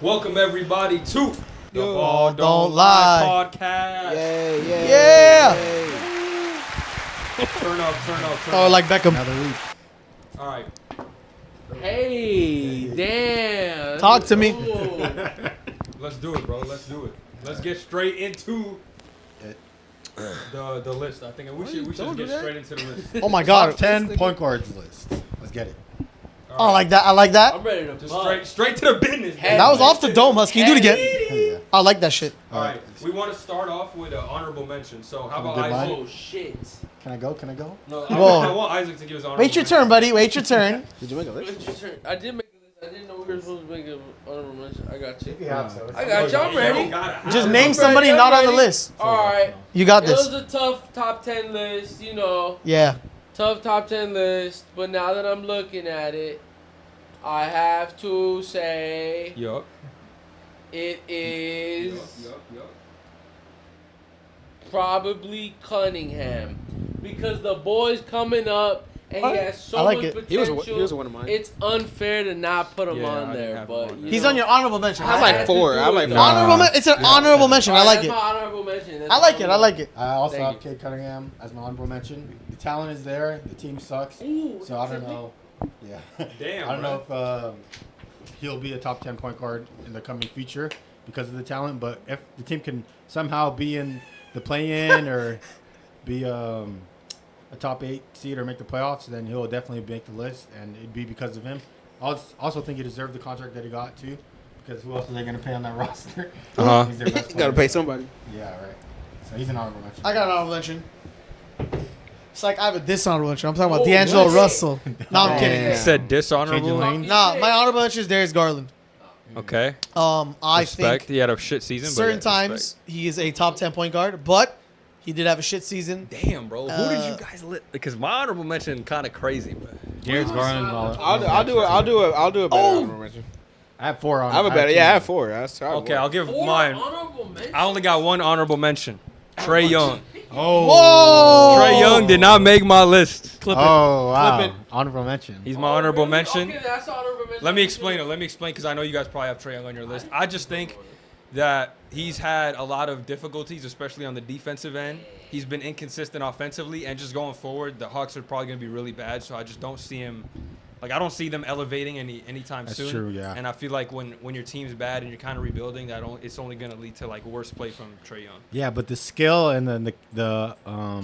Welcome everybody to the Yo, Ball Don't Lie podcast. Yeah. Turn up. Oh, like Beckham. Another week. All right. Hey, damn. Talk to me. Let's do it, bro. Let's do it. Let's get straight into the list. I think we should get straight into the list. Oh my God. Top 10 point guards list. Let's get it. Oh, I like that. I like that. I'm ready to Just straight to the business. Hey, That was off the dome, Husky. You do it again. Yeah. I like that shit. All right. We want to start off with an honorable mention. So how about Good Isaac? line. Oh, shit. Can I go? No, Whoa. I want Isaac to give his honorable Wait your turn, buddy. Wait your turn. Did you make a What's your turn? I did make a list. I didn't know we were supposed to make an honorable mention. I got you. to. I got you. I'm ready. Just name somebody not on the list. Alright. You got It was this. a tough top 10 list, you know. Yeah. Tough top 10 list. But now that I'm looking at it, I have to say Yup. it is Yup. probably Cunningham. Because the boy's coming up and he has so I like much it. potential. He was one of mine. It's unfair to not put him Yeah, I on didn't there, have him but on you there. He's know. on your honorable mention. I have like four. I have like Nah. Honorable mention. It's an honorable mention. I like That's it. my honorable mention. That's I my like it. I honorable like it. I also Thank have Cade Cunningham as my honorable mention. The talent is there. The team sucks. Ooh, So I don't know. Yeah. Damn, I don't know if he'll be a top 10 point guard in the coming future because of the talent. But if the team can somehow be in the play-in or be a top 8 seed or make the playoffs, then he'll definitely make the list, and it'd be because of him. I also think he deserved the contract that he got too, because who else are they going to pay on that roster? Uh-huh. He's their best You gotta player. pay somebody. Yeah, right. So he's an honorable mention. I got an honorable mention. It's like I have a dishonorable mention. I'm talking about Oh, D'Angelo what? Russell. No, I'm kidding. Yeah. Said Changing dishonorable. lanes. Nah, my honorable mention is Darius Garland. Okay. I Respect. think He had a shit season. but certain yeah, times respect. he is a top 10 point guard, but he did have a shit season. Damn, bro. Who did you guys Because my honorable mention kind of crazy, bro. Darius Garland. I'll do a better honorable mention. I have 4 on. I have a better. Yeah, I have 4. That's Okay, I'll give Four mine. honorable mentions? I only got one honorable mention. Trey Young. Oh. Whoa! Trey Young did not make my list. Clip it. Oh wow. Clip it. Honorable mention. He's my honorable really? mention. Okay, that's honorable mention. Let me explain because I know you guys probably have Trey Young on your list. I just think that he's had a lot of difficulties, especially on the defensive end. He's been inconsistent offensively, and just going forward, the Hawks are probably going to be really bad. So I just don't see him. Like, I don't see them elevating anytime That's soon. true, yeah. And I feel like when your team's bad and you're kind of rebuilding, it's only going to lead to like worse play from Trey Young. Yeah, but the skill and the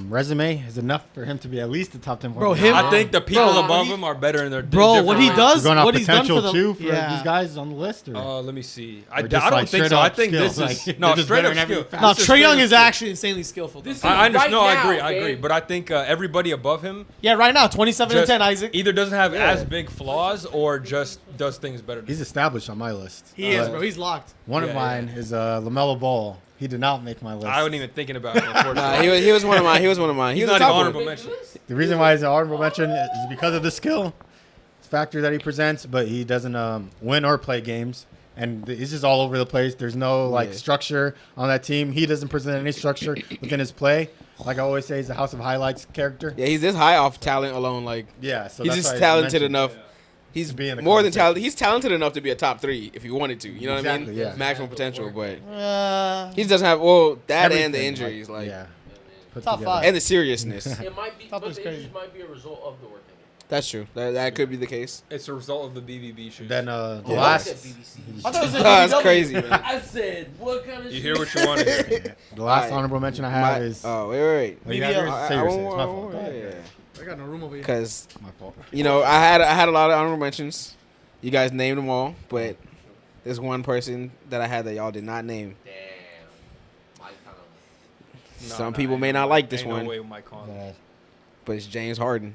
resume is enough for him to be at least a top 10 Bro, player. him- I think the people Bro, above he- him are better in their Bro, different what he ways. does, We're going off what he's done potential for the too for yeah. these guys on the list, or Let me see. I Or don't just, like, think straight so. I up think skills, this is like, no they're just straight better up in every skill. facet. No, This is Trey straight Young up is skill. actually insanely skillful. Though. This is I understand. right No, I now, agree. Gabe. But I think everybody above him Yeah, right now, 27 and just 10, Isaac. either doesn't have as big flaws or just does things better. he's established on my list. He is, bro. He's locked. One Yeah, of mine is LaMelo Ball. He did not make my list. I wasn't even thinking about it. Nah, Unfortunately. he was one of mine. He was one of mine. He's He was not a even top honorable one. mention. The reason why he's an honorable mention is because of the skill factor that he presents, but he doesn't win or play games. And he's just all over the place. There's no Yeah. structure on that team. He doesn't present any structure within his play. Like I always say, he's a House of Highlights character. Yeah, he's this high off talent alone. Like Yeah, so he's that's just why I talented mentioned- enough. He's be in the more than conversation. talented. He's talented enough to be a top 3 if he wanted to. You know what I Exactly, mean? yeah. Maximum potential, but He he doesn't have that and the Everything, injuries, like yeah, put Top together. 5. and the seriousness. It might be, Top but is the crazy. injuries might be a result of the work ethic. That's true. That could be the case. It's a result of the BBB shoes. Then the Oh, I last said BBC. I thought it was a That's BBW. crazy, man. I said, what kind of You shit? hear what you want to hear. the last Alright. honorable mention I have My- is. oh wait. Oh, you BBL. got yours? Say yours, say yours. It's my won't- fault. Go ahead. yeah. I got no room over here. Because My fault. you know, I had a lot of honorable mentions. You guys named them all, but there's one person that I had that y'all did not name. Damn. My kind of. Some people may not like this Ain't one, No way with Mike Conley. but it's James Harden.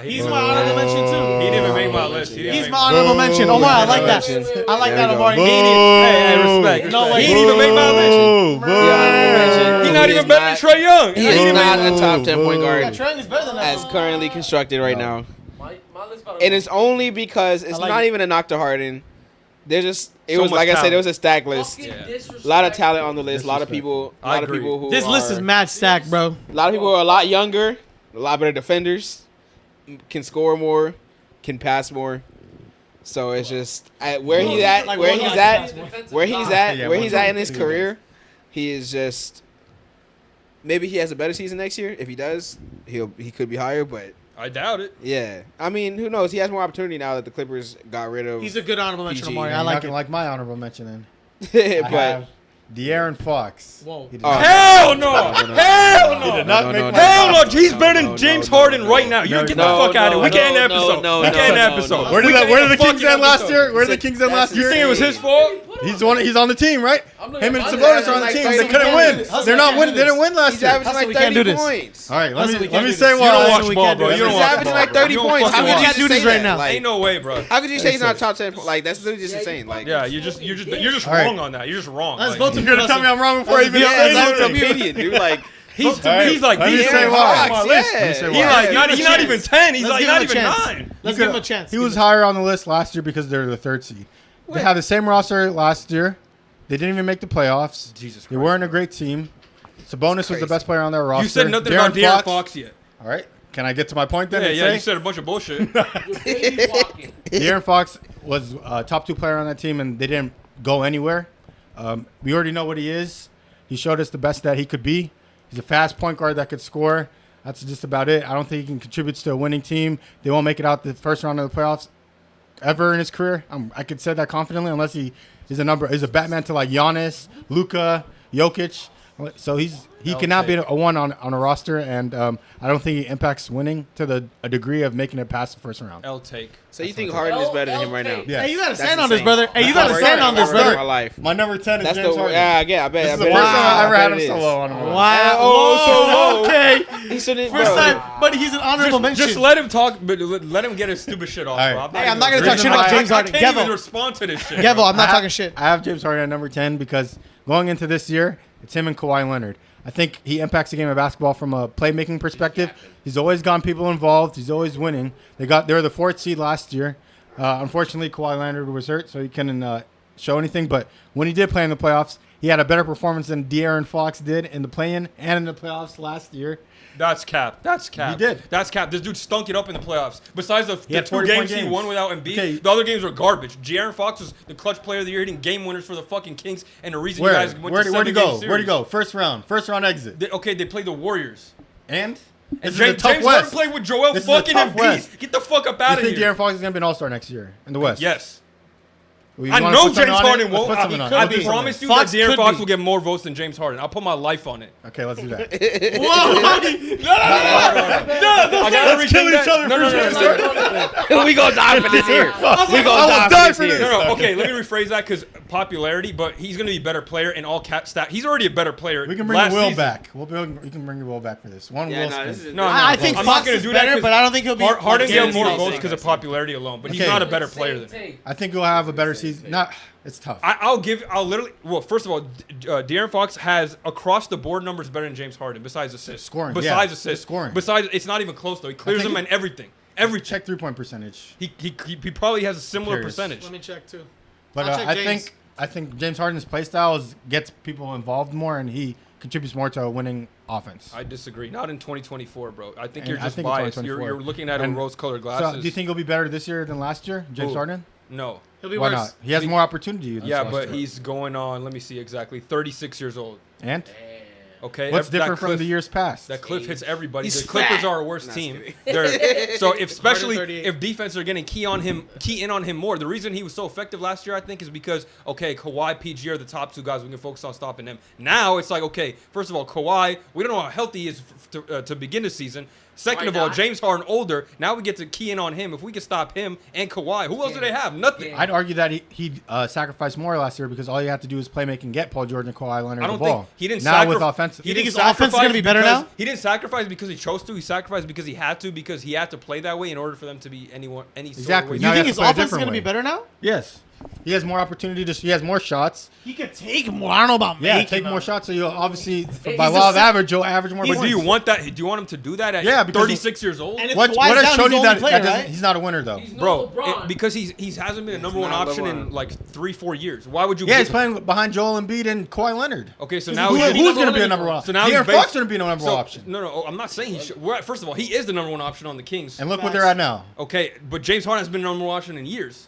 He's my honorable mention, too. He didn't even make my list. He's my honorable mention. Omar, I like that. I like There that, we go. Omari. Hey, respect. No way. He didn't even make my list. Boo, boo. He's not He even is better not- than Trey Young. He He is didn't even not make a top 10 point Yeah, guard Trey is better than that. as currently constructed right now. My list about to And it's only because it's I like not it. even a knock to Harden. They're just it So was much like I said, talent. it was a stack list. fucking Yeah. disrespect. A lot of talent on the list. A lot of people. A I lot of agree. people who This list is are- mad stacked, bro. A lot of people are a lot younger, a lot better defenders, can score more, can pass more. So it's just where he's at in his career. He is just. Maybe he has a better season next year. If he does, he could be higher, but I doubt it. yeah. I mean, who knows? He has more opportunity now that the Clippers got rid of. He's a good honorable mention, PG. Omari. I I like it. like my honorable mention then. I but have De'Aaron Fox. Whoa. He did Oh, not- Hell no! Hell no! not make my- Hell no! He's better than James Harden right now. You get the fuck out of it. We can end the episode. We can end the episode. Where did the Kings end last episode. year? Where did the Kings end last You year? think it was his fault? He's on the team, right? I'm looking Him and at my Sabonis stats, are on the like, team. Hustle, They couldn't we win. can't do this. They're not Hustle, we winning. They can't do didn't win last he's year. averaging Hustle, like we can't 30 do this. points. All right, let Hustle, we me can't do say this. You don't why. watch we ball, can't bro. do You don't this. He's watch averaging ball, like bro. 30 You don't points. fucking How could watch you can't just do this say right that? now. Like, Ain't no way, bro. how could you say he's not top 10? Like that's literally just insane. Like Yeah, you're just All right. wrong on that. You're just wrong. Let's Like, vote to You're gonna tell me I'm wrong before I even Yeah, say that's anything. opinion, dude. Like he's right. like Let me these say guys why. on my list. Yeah. Let me say He's why. like Yeah, he's not even 10. He's Let's like give not him a even chance. 9. Let's give him a chance. He was higher on the list last year because they're the 3rd seed. They had the same roster last year. They didn't even make the playoffs. Jesus They Christ. weren't a great team. Sabonis was the best player on their roster. You said nothing about De'Aaron Fox yet. All right. Can I get to my point then? Yeah, and yeah. say? You said a bunch of bullshit. De'Aaron Fox was a top 2 player on that team, and they didn't go anywhere. We already know what he is. He showed us the best that he could be. He's a fast point guard that could score. That's just about it. I don't think he can contribute to a winning team. They won't make it out the first round of the playoffs ever in his career. I could say that confidently, unless he is a Batman to like Giannis, Luka, Jokic. So he cannot be a one on a roster, and I don't think he impacts winning to a degree of making it past the first round. L take. so you think Harden is better than him right now? Yeah. Hey, you gotta That's stand on this, insane. brother. Hey, you gotta That's stand the on worst this, part of brother. my life. My number 10 is That's James the Harden. I bet. I This is bet the it first is. time I ever bet had it him is. so low on him. Wow. Oh, so low. Okay. He shouldn't. First bro. time, but he's an honorable mention. Just let him talk, but let him get his stupid shit off, All bro. right. Hey, I'm not gonna talk talk shit shit about about James I Harden. can't even Gevo, respond to this shit. Gevo, I'm not I talking shit. I have James Harden at number 10 because going into this year, it's him and Kawhi Leonard. I think he impacts the game of basketball from a playmaking perspective. He's always gotten people involved. He's always winning. They were the 4th seed last year. Unfortunately, Kawhi Leonard was hurt, so he couldn't show anything. But when he did play in the playoffs, he had a better performance than De'Aaron Fox did in the play-in and in the playoffs last year. That's cap. That's cap. He did. That's cap. This dude stunk it up in the playoffs. Besides the had 2 40-point games he games. won without Embiid, Okay. the other games were garbage. De'Aaron Fox was the clutch player of the year, hitting game winners for the fucking Kings, and the reason you guys went to Where'd he 7-game go? series. Where'd he go? First round exit. They played the Warriors. And And this is a James tough Harden West. played with Joel This is a fucking tough West. Embiid. Get the fuck up You out of think here. De'Aaron Fox is going to be an all-star next year in the West? Yes. We I wanna know put something James on it? Harden Let's won't. put something on it. I Let's do something. promise you Fox that De'Aaron could Fox be. will get more votes than James Harden. I'll put my life on it. Okay, let's do that. I gotta kill rethink each that. other No, for no, James no. we gonna die for this here. We gonna I will die die for for this this. here. No, okay, let me rephrase that because popularity, but he's going to be a better player in all cat stat. He's already a better player. We can bring last the Will season. back. We can bring the Will back for this. One Yeah, Will no, spin. this is No, I think I'm not Fox gonna is do that better, 'cause but I don't think he'll be. Harden gets more Guaranteed. votes because of popularity alone, but he's Okay. not a better player than him. I think he'll have a better season. Not, it's tough. I'll literally, well, first of all, De'Aaron Fox has across the board numbers better than James Harden, besides assists. Scoring, Besides yeah. assists. Scoring. Besides, it's not even close, though. He clears think them in everything. Every check. Check 3-point percentage. He probably has a similar Curious. percentage. Let me check too. But I'll check I James. think James Harden's play style gets people involved more, and he contributes more to a winning offense. I disagree. Not in 2024, bro. I think And you're I just think in biased. 2024. You're looking at it And with rose-colored glasses. So, do you think he'll be better this year than last year, James Who? Harden? No. He'll be Why worse. not? He has more opportunity. This Yeah, last but year. he's going on. Let me see exactly. 36 years old. And Okay. what's that different from cliff- the years past? That cliff hits everybody. He's The Clippers fat. are a worse Nah, team. just So especially 138. if defense are going to key in on him more. The reason he was so effective last year, I think, is because Kawhi, PG are the top 2 guys. We can focus on stopping them. Now it's like, first of all, Kawhi, we don't know how healthy he is to begin the season. Second Why of all, not? James Harden older. Now we get to key in on him. If we can stop him and Kawhi, who else do they have? Nothing. I'd argue that he sacrificed more last year because all you have to do is play make and get Paul George and Kawhi Leonard I the don't ball. think he didn't. Now with offensive. He You think didn't his offense is gonna be better because- now? He didn't sacrifice because he chose to. He sacrificed because he had to play that way in order for them to be any sort Exactly. of Now way. You he has think his to play a offense is different going to be way. better now? Yes. He has more opportunity. He has more shots. He could take more. I don't know about Yeah, making take them. more shots. So you'll obviously, He's by a law of six- average, you'll average more But points. do you want that? Do you want him to do that at Yeah, because 36 years old? And if What Kawhi's has down, shown he's you the that, only player, doesn't- right? he's not a winner though? He's no Bro, LeBron. because he hasn't been a number one not option in LeBron. like 3-4 years. Why would you? Yeah, give he's playing behind Joel Embiid and Kawhi Leonard. Okay, so Who's now going to be a anymore. number one? So now De'Aaron he's Fox based- going to be a number one option. No, I'm not saying he should. First of all, he is the number one option on the Kings. And look what they're at now. Okay, but James Harden has been the number one option in years.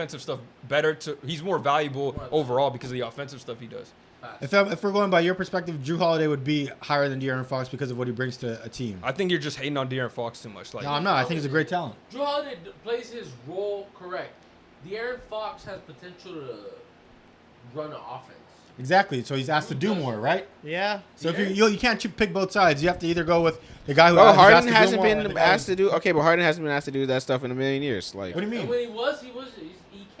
offensive stuff better. He's more valuable overall because of the offensive stuff he does. If we're going by your perspective, Drew Holiday would be higher than De'Aaron Fox because of what he brings to a team. I think you're just hating on De'Aaron Fox too much. Like, No, I'm not. I think he's a great talent. Drew Holiday plays his role correct. De'Aaron Fox has potential to run an offense. Exactly. So he's asked to do more, right? Yeah. So if you can't pick both sides, you have to either go with the guy who. Well, who's asked Harden to do hasn't more or the been guy asked to do. Okay, but Harden hasn't been asked to do that stuff in a million years. Like, What do you And mean? when he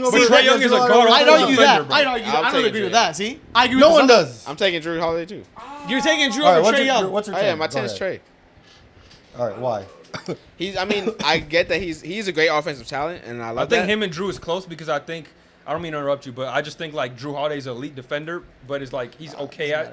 Young over. But Trae Young is a guard. I'd also argue defender, that. bro. I'd argue that. I'll I don't take agree Drew. with that. See, I agree. No with one this. does. I'm taking Drew Holiday too. You're taking Drew All right, over what's Trae your, Young. what's your Oh yeah, 10? my Go 10 is ahead. Trey. All right, why? I mean, I get that he's a great offensive talent, and I I love think that. him and Drew is close because I don't mean to interrupt you, but I just think like Drew Holiday's an elite defender, but it's like he's okay at.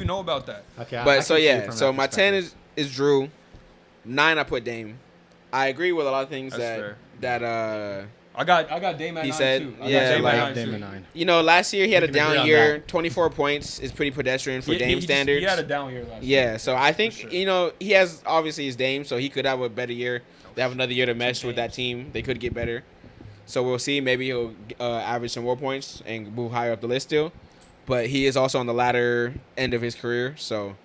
you know about that. Okay, I But can so see it yeah, from so that my 10 perspective. is Drew. 9 I put Dame. I agree with a lot of things That's fair. that I I got Dame at He 9 said, too. yeah, Dame like- at 9 Dame too. at 9. You know, last year he had a We can agree down on year. that. 24 points is pretty pedestrian for Dame He standards. had a down year last year. Yeah, so I think For sure. you know he has obviously his Dame, so he could have a better year. They have another year to mesh with that team. They could get better. So we'll see. Maybe he'll average some more points and move higher up the list still. But he is also on the latter end of his career, so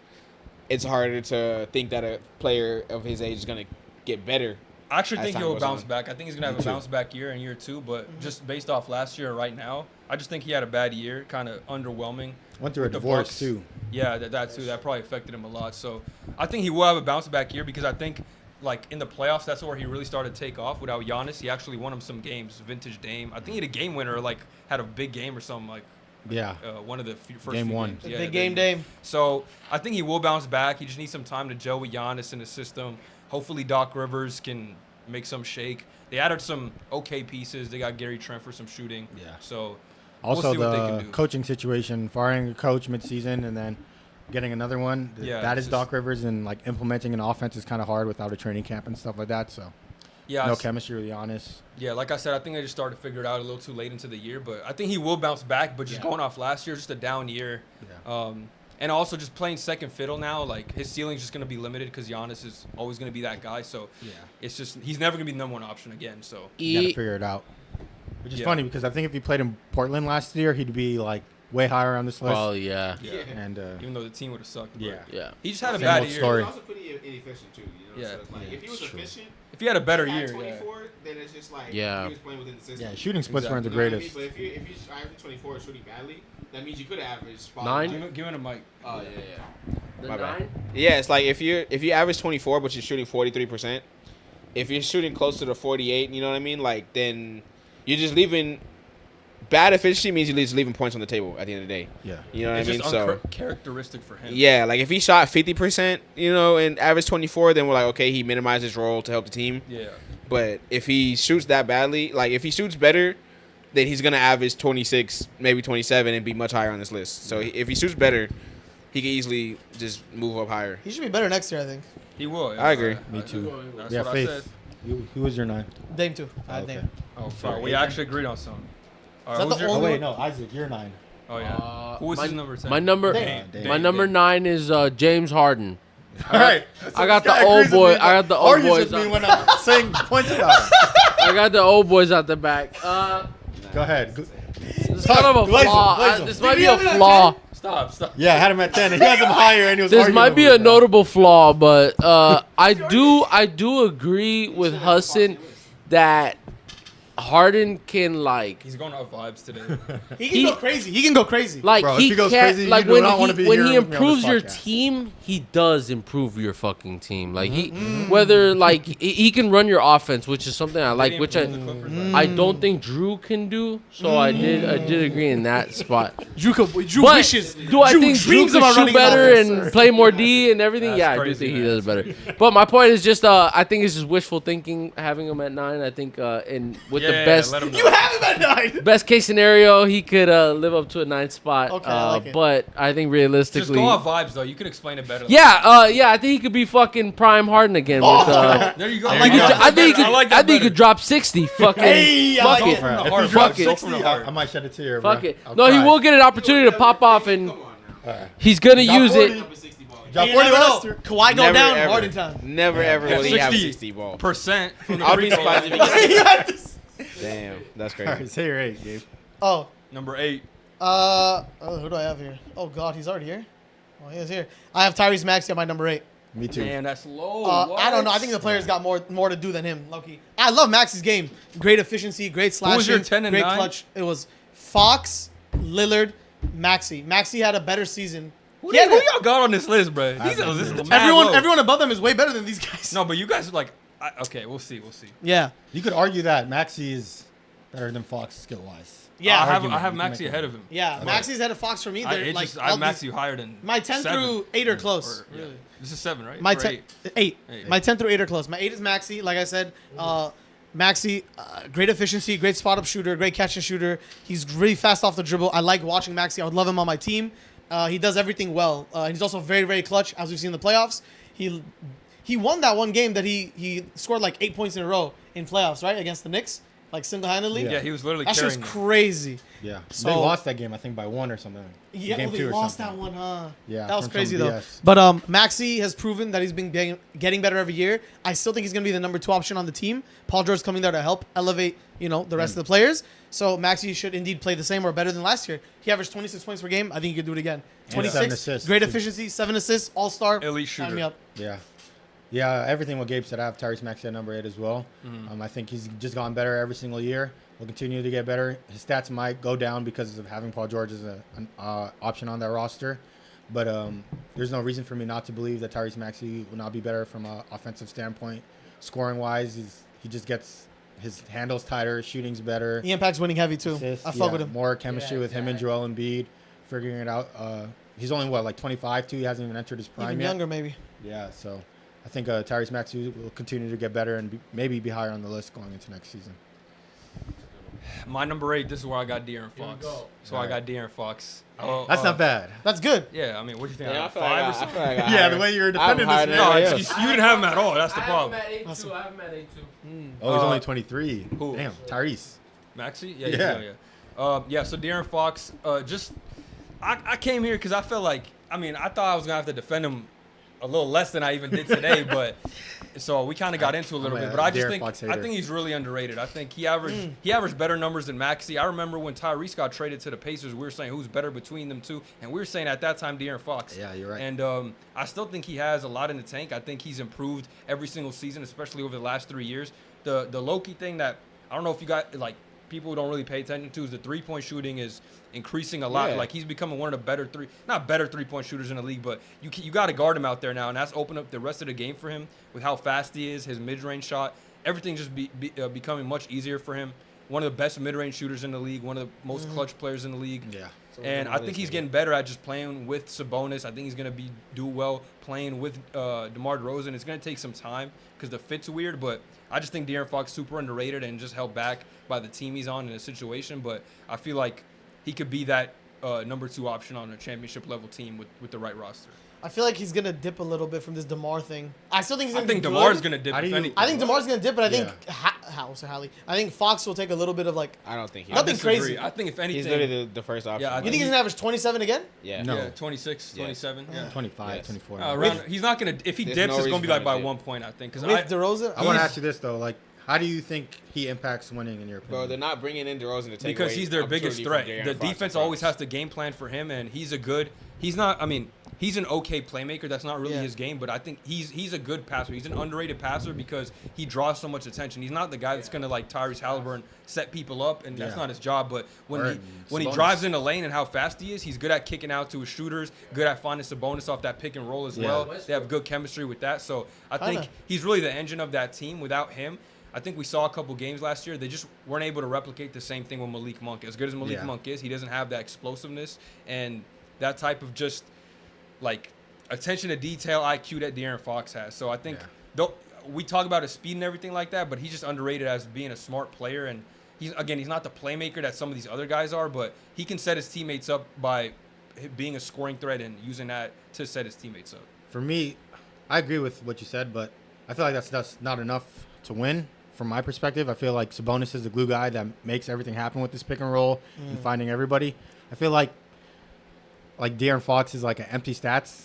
it's harder to think that a player of his age is gonna get better. I actually as think time he'll goes bounce on. back. I think he's gonna have Me a too. bounce back year in year 2, but just based off last year and right now, I just think he had a bad year, kind of underwhelming. Went through a with the divorce Bucks. too. Yeah, that too. That probably affected him a lot. So I think he will have a bounce back year because I think like in the playoffs, that's where he really started to take off. Without Giannis, he actually won him some games. Vintage Dame. I think he had a game winner, or like had a big game or something like. Yeah. One of the first Game few one. games. The Yeah, big there game you go. Dame. So I think he will bounce back. He just needs some time to gel with Giannis in the system. Hopefully Doc Rivers can make some shake. They added some okay pieces. They got Gary Trent for some shooting. Yeah. So Also, see what they can the do. coaching situation, firing a coach midseason and then getting another one. Yeah, that it's is just- Doc Rivers, and like implementing an offense is kind of hard without a training camp and stuff like that. So yeah, no chemistry with Giannis. yeah. Like I said, I think they just started to figure it out a little too late into the year. But I think he will bounce back. But just Yeah. going off last year, just a down year. Yeah. And also just playing second fiddle now. Like his ceiling's just gonna be limited because Giannis is always gonna be that guy. So Yeah. it's just he's never gonna be the number one option again. So You gotta E- figure it out. Which is Yeah. funny because I think if he played in Portland last year, he'd be like way higher on this list. well, yeah, yeah. And Even though the team would have sucked. but yeah. yeah. He just had a Same bad old year. story. He's also pretty inefficient too. You know, Yeah. so it's like Yeah, if he was it's true. efficient If he had a better at year, 24, then it's just like Yeah. he was playing within the system. Yeah, shooting splits weren't the You know what I mean? greatest. But if you average 24 shooting badly, that means you could average spot 9? Give him a mic. Oh yeah. The My bad. 9? Yeah, it's like if you average 24 but you're shooting 43%, if you're shooting close to the 48, you know what I mean? Like then you're just leaving bad efficiency means you're just leaving points on the table at the end of the day. Yeah. You know what It's I mean? just So uncharacteristic for him. yeah, like if he shot 50%, you know, and average 24, then we're like, okay, he minimized his role to help the team. Yeah. But if he shoots that badly, like if he shoots better, then he's gonna average 26, maybe 27, and be much higher on this list. So if he shoots better, he can easily just move up higher. He should be better next year, I think. He will. I agree. Me too. That's Yeah, what I Faith. said. Who was your 9? Dame too. I had Okay. Dame. Oh, Sorry, fuck. We Adrian? actually agreed on something. All Is that who's the your- only- Oh wait, no, Isaac, you're 9. Oh yeah. Who was his number 10? My number, Dame. my number 9 is James Harden. All right. I got the old boy. I got the old argues boys. with me on- when I'm saying points about him. I got the old boys out the back. Go ahead. It's kind of a Glaze him, flaw. glaze him. This might be a flaw. Stop. Yeah, I had him at 10. He has him higher, and he was. This arguing might with be me, a bro. notable flaw, but I do agree with Hassan that Harden can like He's going off vibes today. He can He- go crazy. He can go crazy. like Bro, if he he goes can't crazy, like you do not wanna be when here he with me on this improves your podcast. team, he does improve your fucking team. Like he whether like he can run your offense, which is something I like, Did he which improve the Clippers? I don't think Drew can do. So I did agree in that spot. Drew But wishes. do I think Drew dreams can about shoot running better an offense. and play more D and everything? That's Yeah, I do crazy, think he man. does better. But my point is just I think it's just wishful thinking having him at 9. I think and with the best let him know. You have him at 9. best case scenario, he could live up to a 9th spot. Okay, I like it. But I think Just realistically, go off vibes though. You can explain it better. yeah, I think he could be fucking prime Harden again. With, There you go. I like There you that. go. I think he could. I like I that think he better. could drop 60. Fucking Hey, I fuck like it. it. From the If heart, he bro. drops it. Go from 60, the heart. I might shed a tear, Fuck bro. it. I'll No, he cry. will get an opportunity to pop off, and he's gonna Drop use 40. it. Drop You 40 never know. last year. Kawhi go Never, down, ever. Harden time. Never ever Yeah, will he have 60. 60 ball. Percent from the I'll be free throw surprised if he line. gets. You had this. Damn, that's All right, crazy. say your 8, Gabe. Oh, Number 8. who do I have here? Oh God, he's already here. Oh, he is here. I have Tyrese Maxey at my number 8. Me too. Man, that's low. I don't know. I think the players got more to do than him. Low-key. I love Maxey's game. Great efficiency, great slashing, was your 10 and great 9? clutch. It was Fox, Lillard, Maxey. Maxey had a better season. Who He had a- y'all got on this list, bro? These don't are this is know. mad everyone, low. everyone above them is way better than these guys. No, but you guys are like, okay, we'll see. Yeah. You could argue that Maxey is better than Fox skill wise. Yeah. I have argument. You can Maxey make ahead that. of him. Yeah. Maxey's ahead of Fox for me. I, They're it's like just, all I have these- Maxey higher than my 10 7. through 8 are close. Or, yeah. Really. This is 7, right? My Or 10, 8. 8. Eight. My 10 through 8 are close. My 8 is Maxey. Like I said, Maxey, great efficiency, great spot up shooter, great catch and shooter. He's really fast off the dribble. I like watching Maxey. I would love him on my team. He does everything well. He's also very, very clutch, as we've seen in the playoffs. He won that one game that he scored like 8 points in a row in playoffs, right, against the Knicks. like single-handedly. Yeah, he was literally That shit was carrying them. crazy. Yeah. So- They lost that game, I think, by 1 or something. Yeah, Game they 2 or lost something. that one, huh? Yeah, That was from crazy some though. BS. But Maxey has proven that he's been getting better every year. I still think he's gonna be the number 2 option on the team. Paul George's coming there to help elevate, the rest of the players. So Maxey should indeed play the same or better than last year. He averaged 26 points per game. I think he could do it again. And 26, 7 assists. great efficiency, 7 assists, all-star. Elite Sign shooter. me up. Yeah. Yeah, everything what Gabe said. I have Tyrese Maxey at number 8 as well. I think he's just gotten better every single year. Will continue to get better. His stats might go down because of having Paul George as an option on that roster. But there's no reason for me not to believe that Tyrese Maxey will not be better from an offensive standpoint. Scoring-wise, he just gets his handles tighter, shooting's better. He impacts winning heavy too. Assists, I fuck with him. More chemistry Yeah, with him and Joel Embiid, figuring it out. He's only, like 25 too? He hasn't even entered his prime Even yet. younger maybe. Yeah, so I think Tyrese Maxey will continue to get better and maybe be higher on the list going into next season. My number 8. This is where I got De'Aaron Here we Fox. go. So I got De'Aaron Fox. That's not bad. That's good. Yeah, I mean, what do you think? Yeah, I I got feel 5 or like I something? feel like I Yeah, have the way you were I'm defending higher this than man. No, everybody it's, else. you didn't have him at all. That's the problem. I have him at Awesome. 8-2. I have him at 8-2. Oh, he's Uh, only 23. who? Damn, Tyrese. Maxey? Yeah. Yeah, so De'Aaron Fox, I came here because I felt like, I thought I was going to have to defend him a little less than I even did today, but so we kind of got into a little I'm bit. a But I just De'Aaron think Fox I hater. think he's really underrated. I think he averaged better numbers than Maxey. I remember when Tyrese got traded to the Pacers, we were saying who's better between them two, and we were saying at that time De'Aaron Fox. Yeah, you're right. And I still think he has a lot in the tank. I think he's improved every single season, especially over the last 3 years. The low-key thing that I don't know if you got people who don't really pay attention to is the three-point shooting is increasing a lot. Yeah. Like he's becoming one of the better not better three-point shooters in the league, but you got to guard him out there now, and that's opened up the rest of the game for him with how fast he is, his mid-range shot, everything just becoming much easier for him. One of the best mid-range shooters in the league, one of the most clutch players in the league. Yeah. And I think he's getting better at just playing with Sabonis. I think he's going to do well playing with DeMar DeRozan. It's going to take some time because the fit's weird, but I just think De'Aaron Fox super underrated and just held back by the team he's on in a situation. But I feel like he could be that number 2 option on a championship level team with the right roster. I feel like he's gonna dip a little bit from this DeMar thing. I still think he's I gonna think be DeMar's good. going to dip How do if you- anything. I think DeMar's gonna dip, but I think Yeah. Hallie. I think Fox will take a little bit of like. I don't think he. I Nothing disagree. crazy. I think if anything, He's literally the first option. Yeah, I You think he's gonna average 27 again? Yeah. No. yeah, 26, Yeah. 27. Yeah. 25, Yes. 24. He's not going to – if he There's dips, no it's going to reason be for like him by to dip. 1 point, I think. Because With DeRozan, I want to ask you this, though. How do you think he impacts winning in your Bro, opinion? they're not bringing in DeRozan to take because away he's their biggest opportunity threat. from The De'Aaron Fox defense and always Fox. has to game plan for him, and he's an okay playmaker. That's not really Yeah. his game, but I think he's a good passer. He's an underrated passer because he draws so much attention. He's not the guy that's gonna like Tyrese Halliburton set people up, and that's Yeah. not his job. But when Or he Sabonis. drives in the lane and how fast he is, he's good at kicking out to his shooters. Good at finding Sabonis off that pick and roll as Yeah. well. They have good chemistry with that. So I think Kinda. he's really the engine of that team. Without him, I think we saw a couple games last year. They just weren't able to replicate the same thing with Malik Monk. As good as Malik Yeah. Monk is, he doesn't have that explosiveness and that type of just like attention to detail IQ that De'Aaron Fox has. So I think we talk about his speed and everything like that, but he's just underrated as being a smart player. And he's not the playmaker that some of these other guys are, but he can set his teammates up by being a scoring threat and using that to set his teammates up. For me, I agree with what you said, but I feel like that's not enough to win. From my perspective, I feel like Sabonis is the glue guy that makes everything happen with this pick and roll and finding everybody. I feel like De'Aaron Fox is like an empty stats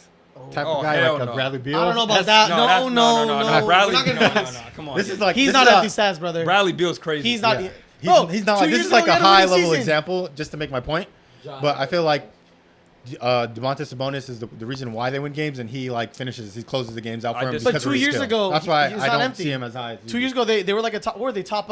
type Oh, of guy, hell like no. a Bradley Beal. I don't know about that. that's- No. Bradley, We're not no, gonna- come on. This is like He's this not is empty a- stats, brother. Bradley Beal's crazy. He's not. Yeah. Bro, He's not 2 like this years is like ago, a he had a winning high level season. example just to make my point. But I feel like Domantas Sabonis is the reason why they win games, and he closes the games out for I him. just- because But of 2 his years skill. ago, that's why he was I not don't empty. see him as high. 2 years ago, they were like a top. Were they top?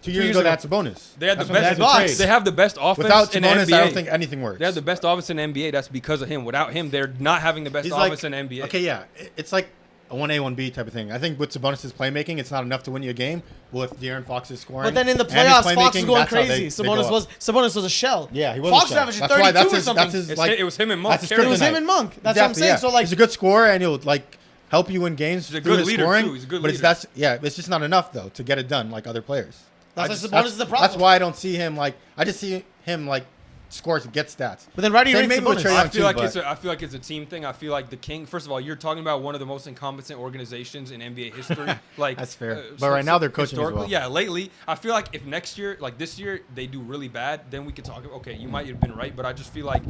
2 years ago, that's Sabonis. They had the That's when best. they had to trade. They have the best offense Without in the Sabonis, NBA. I don't think anything works. They have the best offense in the NBA. That's because of him. Without him, they're not having the best He's offense like, in the NBA. okay, yeah, it's like a 1A, 1B type of thing. I think with Sabonis' playmaking, it's not enough to win you a game. With De'Aaron Fox's scoring, But then in the and his playoffs, Fox was playmaking, going that's how crazy. they go up. Sabonis was a shell. Yeah, he was. Fox a was shell. averaging That's 32 why that's or his, something. That's his, It's- like, it was him and Monk. that's his carrying It was kryptonite. him and Monk. That's what I'm saying. Yeah. So, like- he's a good scorer, and he'll like help you win games He's a through good his leader, scoring. too. He's a good but leader. it's just not enough though to get it done like other players. That's I just- why Sabonis is the problem. That's why I don't see him like. I just see him like scores, gets stats. But then riding Same rate's a maybe with bonus. Trae Young. I feel like too, it's but- I feel like it's a team thing. I feel like the King. First of all, you're talking about one of the most incompetent organizations in NBA history. Like That's fair. But right now they're coaching as well. Yeah, lately, I feel like if next year, like this year, they do really bad, then we could talk. Okay, you might have been right, but I just feel like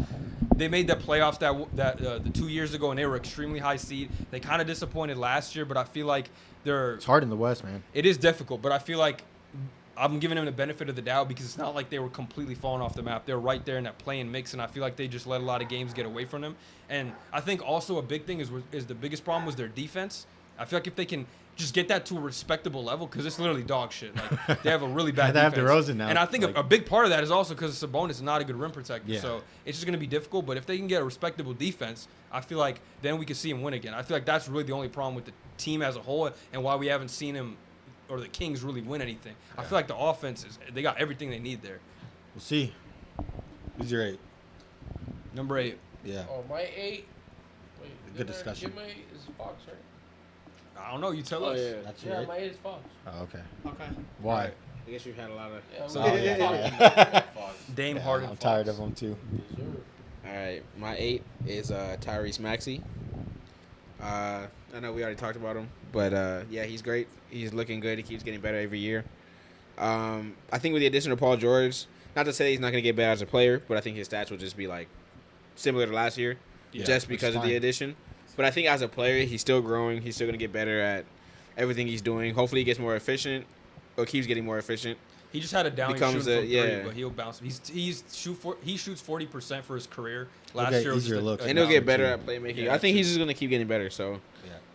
they made the playoffs the 2 years ago, and they were extremely high seed. They kind of disappointed last year, but I feel like It's hard in the West, man. it is difficult. But I feel like I'm giving them the benefit of the doubt because it's not like they were completely falling off the map. They're right there in that playing mix, and I feel like they just let a lot of games get away from them. And I think also a big thing is the biggest problem was their defense. I feel like if they can just get that to a respectable level, because it's literally dog shit. Like they have a really bad They have defense. DeRozan now. And I think Like- a big part of that is also because Sabonis is not a good rim protector. Yeah. So it's just going to be difficult. But if they can get a respectable defense, I feel like then we can see him win again. I feel like that's really the only problem with the team as a whole and why we haven't seen him or the Kings really win anything. I feel like the offense they got everything they need there. We'll see. Who's your 8? Number 8. Yeah. Oh, my 8. Wait, Good discussion. My 8 is Fox, right? I don't know. You tell us. That's your Yeah, 8? my 8 is Fox. Oh, okay. Okay. Why? I guess you've had a lot of. Yeah, So- well, yeah. Fox. Dame Yeah, Harden. I'm tired of them too. Yes, sir. All right, my 8 is Tyrese Maxey. I know we already talked about him, but yeah, he's great. He's looking good. He keeps getting better every year. I think with the addition of Paul George, not to say he's not going to get better as a player, but I think his stats will just be like similar to last year, Yeah, just which because is of the fine. addition. But I think as a player, he's still growing. He's still going to get better at everything he's doing. Hopefully, he gets more efficient or keeps getting more efficient. He just had a down Becomes shooting a- from yeah. 3, but he'll bounce. He shoots 40% for his career. He'll Last get year was easier just looks. And he'll now, get better too. at playmaking. Yeah, I think too. he's just going to keep getting better. So,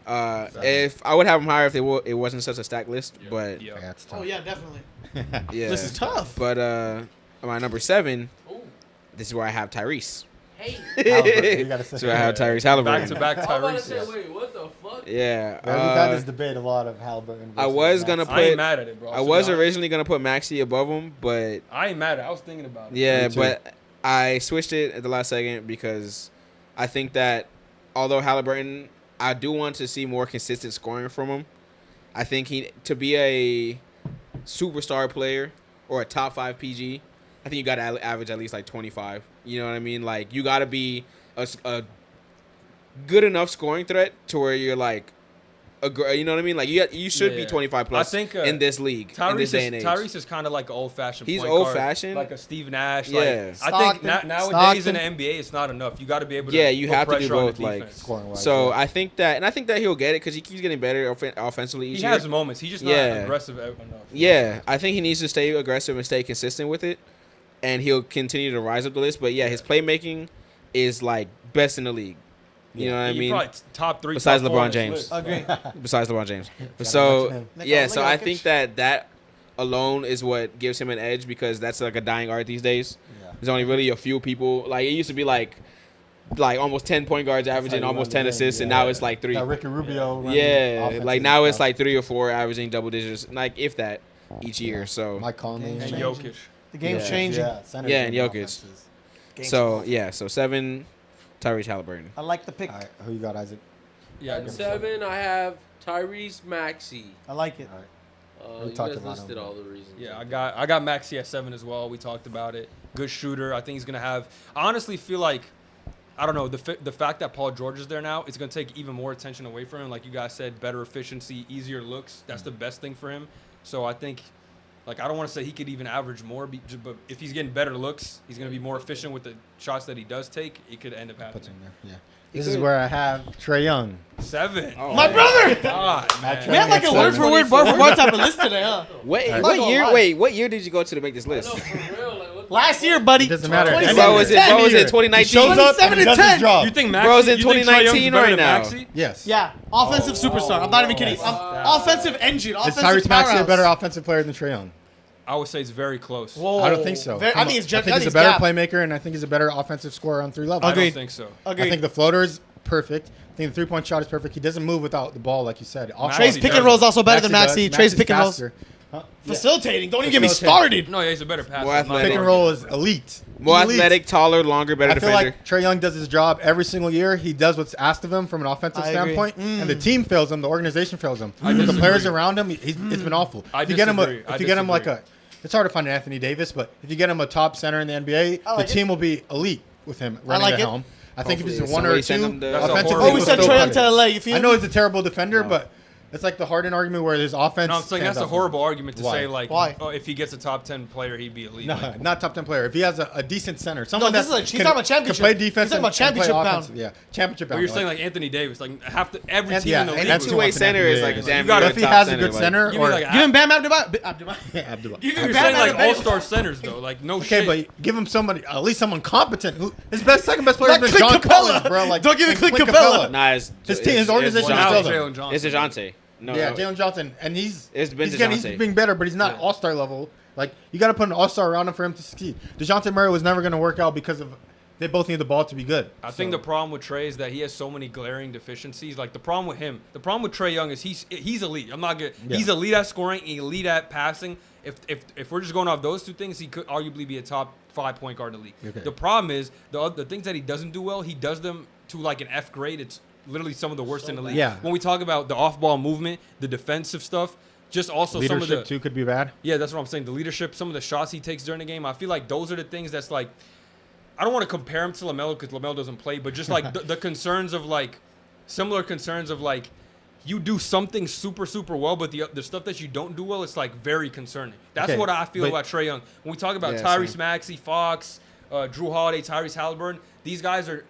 Yeah. if I would have him higher if it wasn't such a stacked list, Yeah. but Yeah. Yeah, that's tough. Oh yeah, definitely. yeah, This is tough. But my number 7, Ooh. this is where I have Tyrese. Hey. Halliburton, you gotta say This is where I have that. Tyrese Halliburton. Back-to-back I'm about to say, Tyrese. wait, what the fuck? Yeah, Yeah, we've had this debate a lot of Halliburton. I versus was gonna Maxey. I ain't put- mad at it, bro. I to be was honest. originally gonna put Maxey above him, but I ain't mad at it. I was thinking about it. yeah, Me too. but I switched it at the last second because I think that although Halliburton, I do want to see more consistent scoring from him. I think to be a superstar player or a top 5 PG, I think you got to average at least like 25. You know what I mean? Like you got to be a good enough scoring threat to where you're like, you know what I mean? Like you should be Yeah. 25 plus I think, in this league, in this day and age. Tyrese is kind of like an old-fashioned He's point guard, old-fashioned. like a Steve Nash. Yeah. Like, I think Stockton. nowadays in the NBA, it's not enough. You got to be able to Yeah, you put have to do pressure on the both, like, defense. Scoring wise, So yeah. I think that he'll get it because he keeps getting better offensively each He year. has moments. He's just not Yeah. aggressive enough. Yeah, I think he needs to stay aggressive and stay consistent with it, and he'll continue to rise up the list. But yeah, his playmaking is like best in the league. You know what I He mean? probably top 3. Besides top 4 LeBron on this James. list. Agree. Besides LeBron James. mention So him. yeah, Nikola so I Jokic. think that alone is what gives him an edge because that's like a dying art these days. Yeah. There's only really a few people. Like it used to be like almost 10 point guards averaging how you almost run 10 the game, assists, and yeah. now it's like 3. Got Ricky Rubio. running Yeah, offenses like and now it's stuff. like 3 or 4 averaging double digits, like if that each year. So Mike Conley And And Changing. Jokic. The game's Yeah. changing. Yeah, centers Yeah, and and Jokic. offenses. Game's so evolving. yeah, so 7, Tyrese Halliburton. I like the pick. All right, who you got, Isaac? Yeah, At 7, I have Tyrese Maxey. I like it. All right. We You talked guys about listed him. all the reasons. Yeah, I got Maxey at 7 as well. We talked about it. Good shooter. I think he's gonna have. I honestly feel like, I don't know, the fact that Paul George is there now, it's gonna take even more attention away from him. Like you guys said, better efficiency, easier looks. That's the best thing for him. So I think, like I don't want to say he could even average more, but if he's getting better looks, he's gonna be more efficient with the shots that he does take. It could end up Puts happening. him there. Yeah. This is where I have Trae Young. 7. Oh, My brother! God, Matt man. We have like a word for word, bar for bar type of list today, huh? Wait, Alright. what Not year? gonna lie. Wait, what year did you go to make this No, list? for real. Like, what the Last year, buddy. It doesn't matter. 27 Bro, was it? and Bro, 10. was it He 2019? shows up and 27 he does and his 10. job. You think Maxey? Bro's in you think Trae Young's 2019 better right than now. Maxey? Yes. Yeah, offensive superstar. I'm not even kidding. Offensive engine. Is Offensive Tyrese Maxey a powerhouse. better offensive player than Trae Young? I would say it's very close. Whoa. I don't think so. I think it's I think he's a better playmaker, and I think he's a better offensive scorer on 3 levels. I Agreed. don't think so. I Agreed. think the floater is perfect. I think the 3-point shot is perfect. He doesn't move without the ball, like you said. Trey's pick and roll is also better than Maxey. Trey's pick and rolls. faster. Huh? Yeah. Facilitating. Don't even get me Facilitating. started. No, yeah, he's a better passer. More I'm not athletic. Pick and arguing. roll is elite. More Elite. athletic, taller, longer, better I feel defender. like Trae Young does his job every single year. He does what's asked of him from an offensive I agree. standpoint, and the team fails him. The organization fails him. I With the players disagree. around him, it's been awful. I If you get him, disagree. if you get him like disagree. it's hard to find an Anthony Davis, but if you get him a top center in the NBA, I like the team will be elite with him running like the it. helm. I think if he's a Hopefully 1 or a somebody send 2, him the- That's a offensively, horrible Oh, we he'll said still Trae cut Young it. to LA. You feel I know me? he's a terrible defender, but it's like the Harden argument where his offense. No, I'm saying that's stands a out. horrible argument to Why? say like, Why? oh, if he gets a top 10 player, he'd be elite. No, Like, not top 10 player. If he has a decent center, someone this that is he's talking about championship. can play defense, He's talking about and play championship bound. offensive. Yeah, championship but bound. you're saying like Anthony Davis, like every And- team yeah, in the and league. that's That too two-way much of center an is NBA. like You damn gotta- near if he top has a center, good like- center, Give me or like Give him Bam Adebayo. yeah, Abdul. Give him You're Bam saying like Adebayo. all-star centers though, like no Okay, shit. but give him somebody, at least someone competent. Who his second best player Like has been Clint John Capella. Collins, bro. Like Don't give me and Clint Capella. Nah, His team- his organization now is it's still Jalen Johnson. It's DeJounte. No, Yeah, no. Jalen Johnson, and he's It's been he's DeJounte. being better, but he's not Yeah. all-star level. Like you got to put an all-star around him for him to succeed. DeJounte Murray was never going to work out because of they both need the ball to be good. I think So- the problem with Trey is that he has so many glaring deficiencies. Like the problem with him, the problem with Trey Young is he's elite. I'm not good. Yeah. He's elite at scoring, elite at passing. If we're just going off those two things, he could arguably be a top 5 point guard in the league. Okay. The problem is the things that he doesn't do well, he does them to like an F grade. It's literally some of the worst in the league. Yeah. When we talk about the off-ball movement, the defensive stuff, just also some of leadership the too could be bad. yeah, that's what I'm saying. The leadership, some of the shots he takes during the game, I feel like those are the things that's like, I don't want to compare him to LaMelo because LaMelo doesn't play, but just like the concerns of like, similar concerns of like, you do something super, super well, but the stuff that you don't do well, it's like very concerning. That's Okay, what I feel but- about Trey Young. When we talk about Yeah, Tyrese same. Maxey, Fox, Drew Holiday, Tyrese Halliburton, these guys are,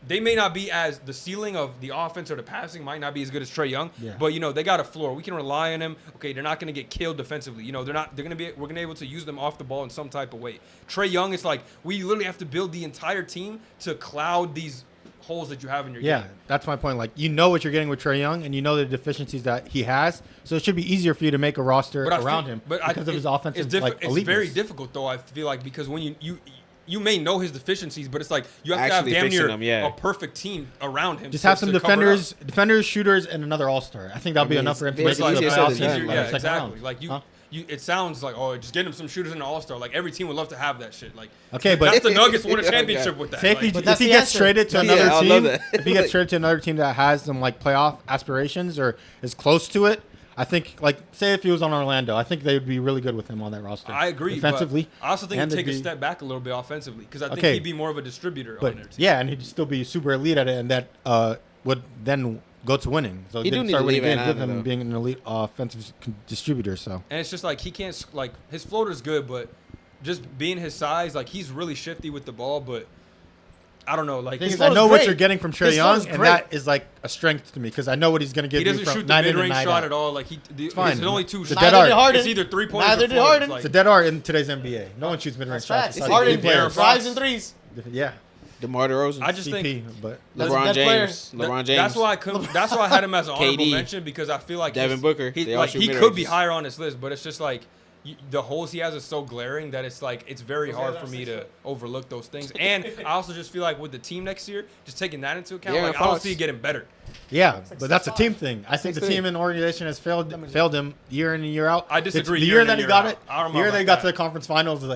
they may not be as the ceiling of the offense or the passing might not be as good as Trey Young, Yeah. but they got a floor. We can rely on them. Okay, they're not going to get killed defensively. We're going to be able to use them off the ball in some type of way. Trey Young, it's like we literally have to build the entire team to cloud these holes that you have in your Yeah, game. that's my point. Like you know what you're getting with Trey Young, and you know the deficiencies that he has, so it should be easier for you to make a roster I around feel- him but because of his offensive like It's very eliteness. difficult though. I feel like because when you may know his deficiencies, but it's like you have to have Actually damn fixing near them, yeah. a perfect team around him. Just to- have some to cover it up. defenders, shooters, and another all-star. I think that'll be I mean, enough for him to it's make it to the easier said playoffs. than done, easier, like, Yeah, second exactly. round. Like Huh? it sounds like just getting him some shooters in the All Star. Like every team would love to have that shit. Like Okay, but- that's the Nuggets won a Okay. championship with that. Say if he, Like, But if that's he the gets answer. traded to Yeah, another I love team, that. if he gets traded to another team that has some like playoff aspirations or is close to it, I think like say if he was on Orlando, I think they would be really good with him on that roster. I agree. defensively. But I also think and he'd they'd take a be- step back a little bit offensively because I think Okay. he'd be more of a distributor But on their team. yeah, and he'd still be super elite at it, and that would then go to winning. So He they do didn't need start to winning leave games with Atlanta, him though. being an elite offensive distributor. So And it's just like he can't like his floater's good, but just being his size, like he's really shifty with the ball. But I don't know, like thing His is, I flow know is what great. you're getting from Trey His flow Young, is and great. that is like a strength to me because I know what he's going to give he you doesn't from shoot the night in and mid-range night shot out. at all. Like It's fine. It's only two It's a shots. dead Neither art. did Harden. It's either 3 pointers Neither or did floaters. Harden. Like, It's a dead art in today's NBA. No one shoots mid-range That's shots. facts. It's like Harden three players. drives and threes. Yeah, DeMar DeRozan. I just think CP, but That's a LeBron good player. James. LeBron James. That's why I couldn't. That's why I had him as an honorable KD. mention because I feel like Devin his- Booker. He, They all like shoot he could mid-ranges. be higher on this list, but it's just like the holes he has is so glaring that it's like it's very hard for me to overlook those things. And I also just feel like with the team next year, just taking that into account, Yeah, like I don't Fox. see it getting better. yeah, like but that's a 6'5". team thing. I think the 6'3". team and organization has failed him year in and year out. I disagree The year year in that and he year got out. it, I don't the year know that he about got to that. the conference finals was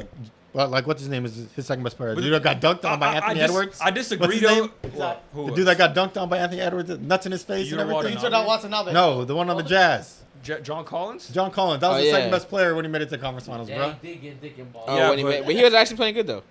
like what's his name is his second best player. The But dude that got dunked on by Anthony Edwards. I disagree What's his though. name? What? Who? The dude that got dunked on by Anthony Edwards, nuts in his face You and know what, everything. He turned out Watanabe. No, the one on the Jazz. John Collins? John Collins. That was Oh, the yeah. second best player when he made it to the conference finals, bro. He did get dick and ball. Oh, Yeah, when he but- made, but he was actually playing good though.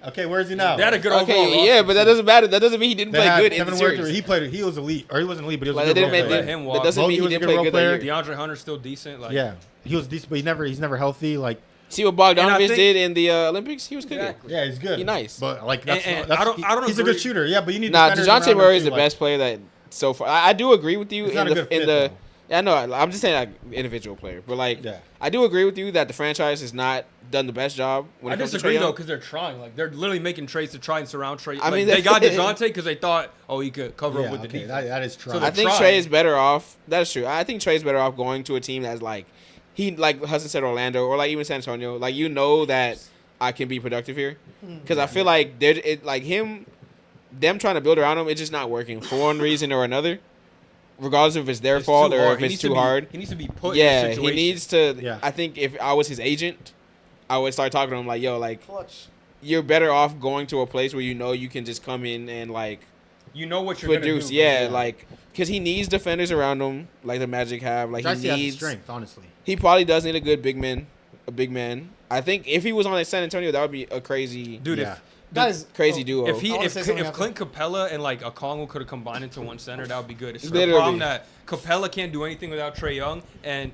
Okay, where is he now? They had a good overall Okay, roster, yeah, but that too. doesn't matter. That doesn't mean he didn't They play had good in Kevin the Werther. series. He played. He was elite, or he wasn't elite, but he was Like, a that good didn't role make player. Let him that walk. doesn't Bogey mean he was a didn't good play role good player. that year. DeAndre Hunter's still decent. Like, Yeah, he was decent, but he's never healthy. Like, See what And I Bogdanovich think- did in the Olympics? He was cooking. Exactly. yeah, he's good. He nice. but like that's, And that's I don't he's a agree- good shooter. Yeah, but you need Nah, defenders around DeJounte him Murray is too, the like- best player that so far. I do agree with you He's in not a the good fit, in the. though. Yeah, I know. I'm just saying like individual player, but like Yeah. I do agree with you that the franchise has not done the best job when I it comes to disagree Trae though Young. because they're trying. Like they're literally making trades to try and surround Trey. I Like, mean, they got DeJounte because they thought, oh, he could cover Yeah, up with the okay, defense. that is true. So I they're think trying. Trey is better off. That is true. I think Trey's better off going to a team that's like he like Hassan said Orlando or like even San Antonio. Like you know that I can be productive here because I feel like them trying to build around him. It's just not working for one reason or another. Regardless if it's their It's fault too or hard. if He it's needs to too be- hard. He needs to be put. Yeah, in he situations. needs to. Yeah. I think if I was his agent, I would start talking to him like, "Yo, like Clutch. you're better off going to a place where you know you can just come in and like You know what you're produce." gonna do. Yeah, like because he needs defenders around him, like the Magic have. Like Dicey he has the needs. strength, honestly. He probably does need a good big man. a big man. I think if he was on San Antonio, that would be a crazy, Dude, Yeah. Guys, crazy duo. if I wanna say something after. Clint Capella and like Okongwu could have combined into one center, that would be good. It's just the Literally. problem that Capella can't do anything without Trae Young, and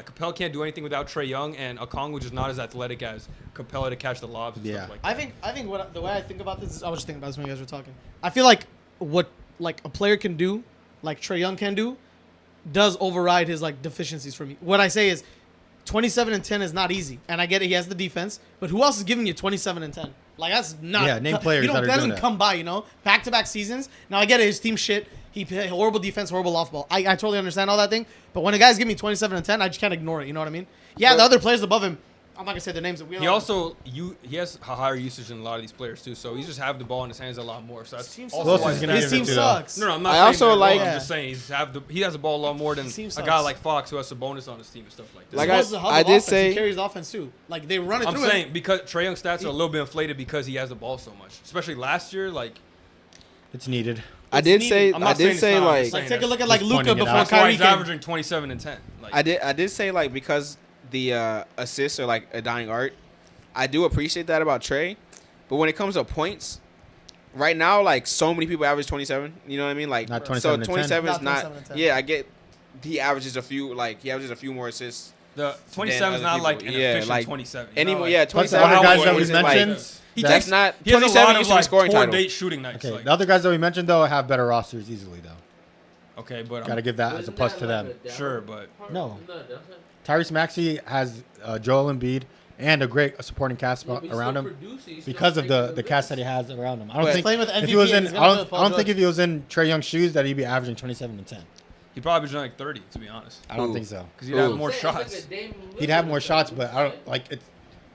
Capella can't do anything without Trae Young, and Okongwu just not as athletic as Capella to catch the lobs and Yeah. stuff like that. I think the way I think about this is I was just thinking about this when you guys were talking. I feel like what like a player can do, like Trae Young can do, does override his like deficiencies for me. What I say is 27 and 10 is not easy. And I get it, he has the defense, but who else is giving you 27 and 10? Like that's not Yeah, name players you know, that are that doesn't doing that. come by, you know? Back-to-back seasons. Now I get it, his team shit. He played horrible defense, horrible off ball. I totally understand all that thing, but when a guy's giving me 27 and 10, I just can't ignore it, you know what I mean? Yeah, the other players above him, I'm not gonna say their names. But He also he has a higher usage than a lot of these players too, so he just have the ball in his hands a lot more. So that's Team also sucks. why His he's His team too, though. sucks. No, I'm not. I saying also that like- wrong. I'm just saying he has the ball a lot more than His team a sucks. guy like Fox who has Sabonis on his team and stuff like that. Like He was the hub I of did offense. say- he carries the offense too. Like they run it I'm through him. saying because Trae Young's stats are a little bit inflated because he has the ball so much, especially last year. Like It's needed. I did needed. say I'm I not saying did it's say not, I'm like just Like saying take a look at Just like Luka pointing it before out. that's why Kyrie he's came. averaging 27 and 10. Like, I did say like because the assists are like a dying art. I do appreciate that about Trey, but when it comes to points, right now like so many people average 27. You know what I mean? Like Not so 27 and 10. 27 is Not not. 27 and 10. Yeah, I get. He averages a few more assists. the 27 is other not like people. an Yeah, efficient like 27. Anymore, Like, yeah, Plus, the 27. other guys that we isn't like- mentioned, He that's takes- not. He has a 27 lot of used to be like scoring poor title. date shooting nights. okay, Like, the other guys that we mentioned though have better rosters easily though. okay, but Got to give that as a plus to them. Sure, but No. Tyrese Maxey has Joel Embiid and a great supporting cast around him because of the cast that he has around him. I don't But- think Playing with if he MVP, was in, he's I gonna play don't, with Paul I don't think George. if he was in Trae Young's shoes that he'd be averaging 27 and 10. he probably was like 30 to be honest, I don't Ooh. think so. because he'd have Ooh. more shots. He'd have more shots, but I don't like it.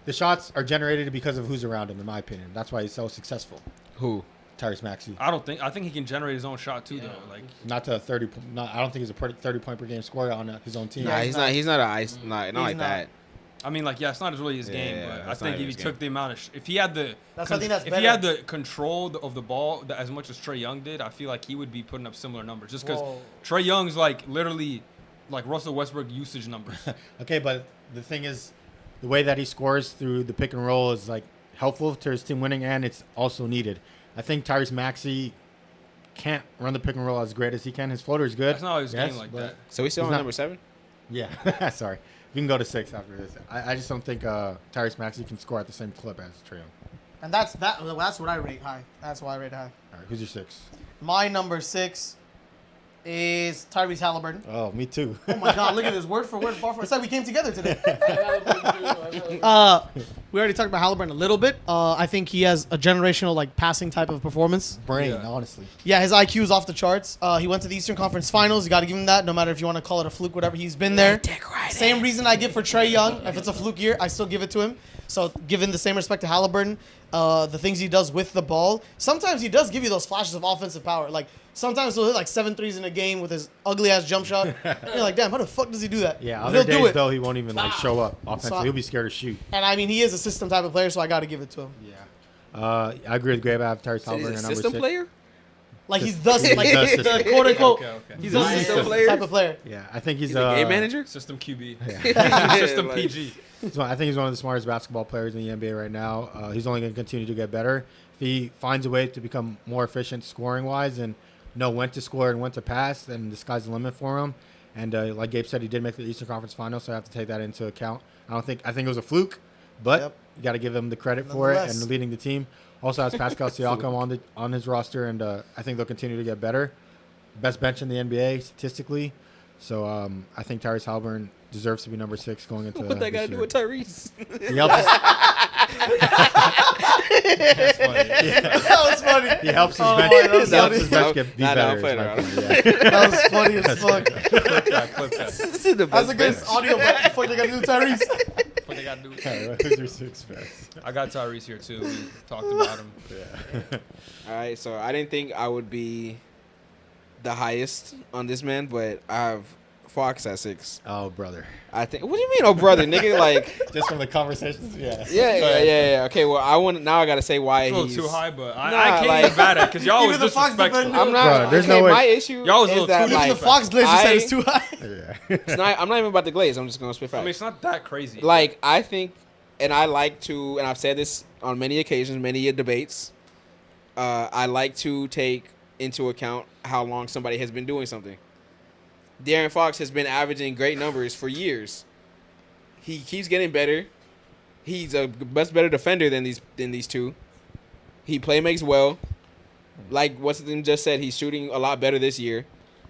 The shots are generated because of who's around him, in my opinion. That's why he's so successful. Who? Tyrese Maxey, I think he can generate his own shot too though. Like not to 30. I don't think he's a 30-point per game scorer on his own team. Nah, he's not. He's not a ice. Not He's like not. that. I mean, like, yeah, it's not really his game, Yeah, but I that's think not if he his took game. the amount of, if he had the, That's I think that's if better. he had the control of the ball as much as Trae Young did, I feel like he would be putting up similar numbers. Just because Whoa. Trae Young's like literally, like Russell Westbrook usage numbers. Okay, but the thing is, the way that he scores through the pick and roll is like helpful to his team winning, and it's also needed. I think Tyrese Maxey can't run the pick and roll as great as he can. His floater is good. That's not always yes, game like but- that. So we still He's on not- number 7. Yeah, sorry. We can go to 6 after this. I just don't think Tyrese Maxey can score at the same clip as Trae Young. And that's what I rate high. That's why I rate high. All right, who's your 6? My number 6 is Tyrese Halliburton. Oh, me too. Oh my God! Look at this, word for word, bar for. It's like we came together today. Halliburton. We already talked about Halliburton a little bit. I think he has a generational like passing type of performance. Brain, Yeah. honestly. Yeah, his IQ is off the charts. He went to the Eastern Conference Finals. You got to give him that, no matter if you want to call it a fluke, whatever. He's been there. Same reason I give for Trae Young. If it's a fluke year, I still give it to him. So giving the same respect to Halliburton, the things he does with the ball. Sometimes he does give you those flashes of offensive power. Like sometimes he'll hit like 7 threes in a game with his ugly ass jump shot. And you're like, damn, how the fuck does he do that? Yeah, But other he'll do days it. though he won't even like show up offensively. So- He'll be scared to shoot. And I mean, he is a system type of player, so I got to give it to him. Yeah. I agree with Gabe. I have Tyrese So he's Halliburton a at number system 6. player. Like he's the like The the system. quote unquote Okay, okay. He's the a system player. type of player. Yeah, I think he's He's a game uh, manager. System QB. Yeah. System Like- PG. I think he's one of the smartest basketball players in the NBA right now. He's only going to continue to get better. If he finds a way to become more efficient scoring-wise and know when to score and when to pass, then the sky's the limit for him. And like Gabe said, he did make the Eastern Conference Finals, so I have to take that into account. I think it was a fluke, but Yep. you got to give him the credit for it Nonetheless. and leading the team. Also has Pascal Siakam on his roster, and I think they'll continue to get better. Best bench in the NBA statistically. So I think Tyrese Halliburton deserves to be number 6 going into What that got to this do year. with Tyrese? He helps us. That's funny. That was funny. He helps his Oh, bench. that was He helps funny. his bench get be Nah, better. play it is my around. point, yeah. That was funny as fuck. Clip that. The That's a best good bench. audio, but the fuck they got to do with Tyrese? What they got to do with All right, who's your 6 best? I got Tyrese here too. We talked about him. Yeah. All right, so I didn't think I would be the highest on this man, but I have Fox at 6. Oh, brother. I think. What do you mean, oh brother, nigga? Like, Just from the conversations, yeah. yeah. Okay, well, I gotta say why It's a little he's too high, but I Nah, can't like- get mad at because y'all was Even the Fox disrespectful. defender- I'm not. Bro, there's okay, no way. my issue Y'all was a is little that too like Even the Fox Glazer said I- it's too high. Yeah. it's not, I'm not even about the glaze. I'm just gonna spit I facts. mean, it's not that crazy. Like I think, and I like to, and I've said this on many occasions, many debates. I like to take into account how long somebody has been doing something. De'Aaron Fox has been averaging great numbers for years. He keeps getting better. He's a much better defender than these two. He play makes well. Like what's the name just said, he's shooting a lot better this year.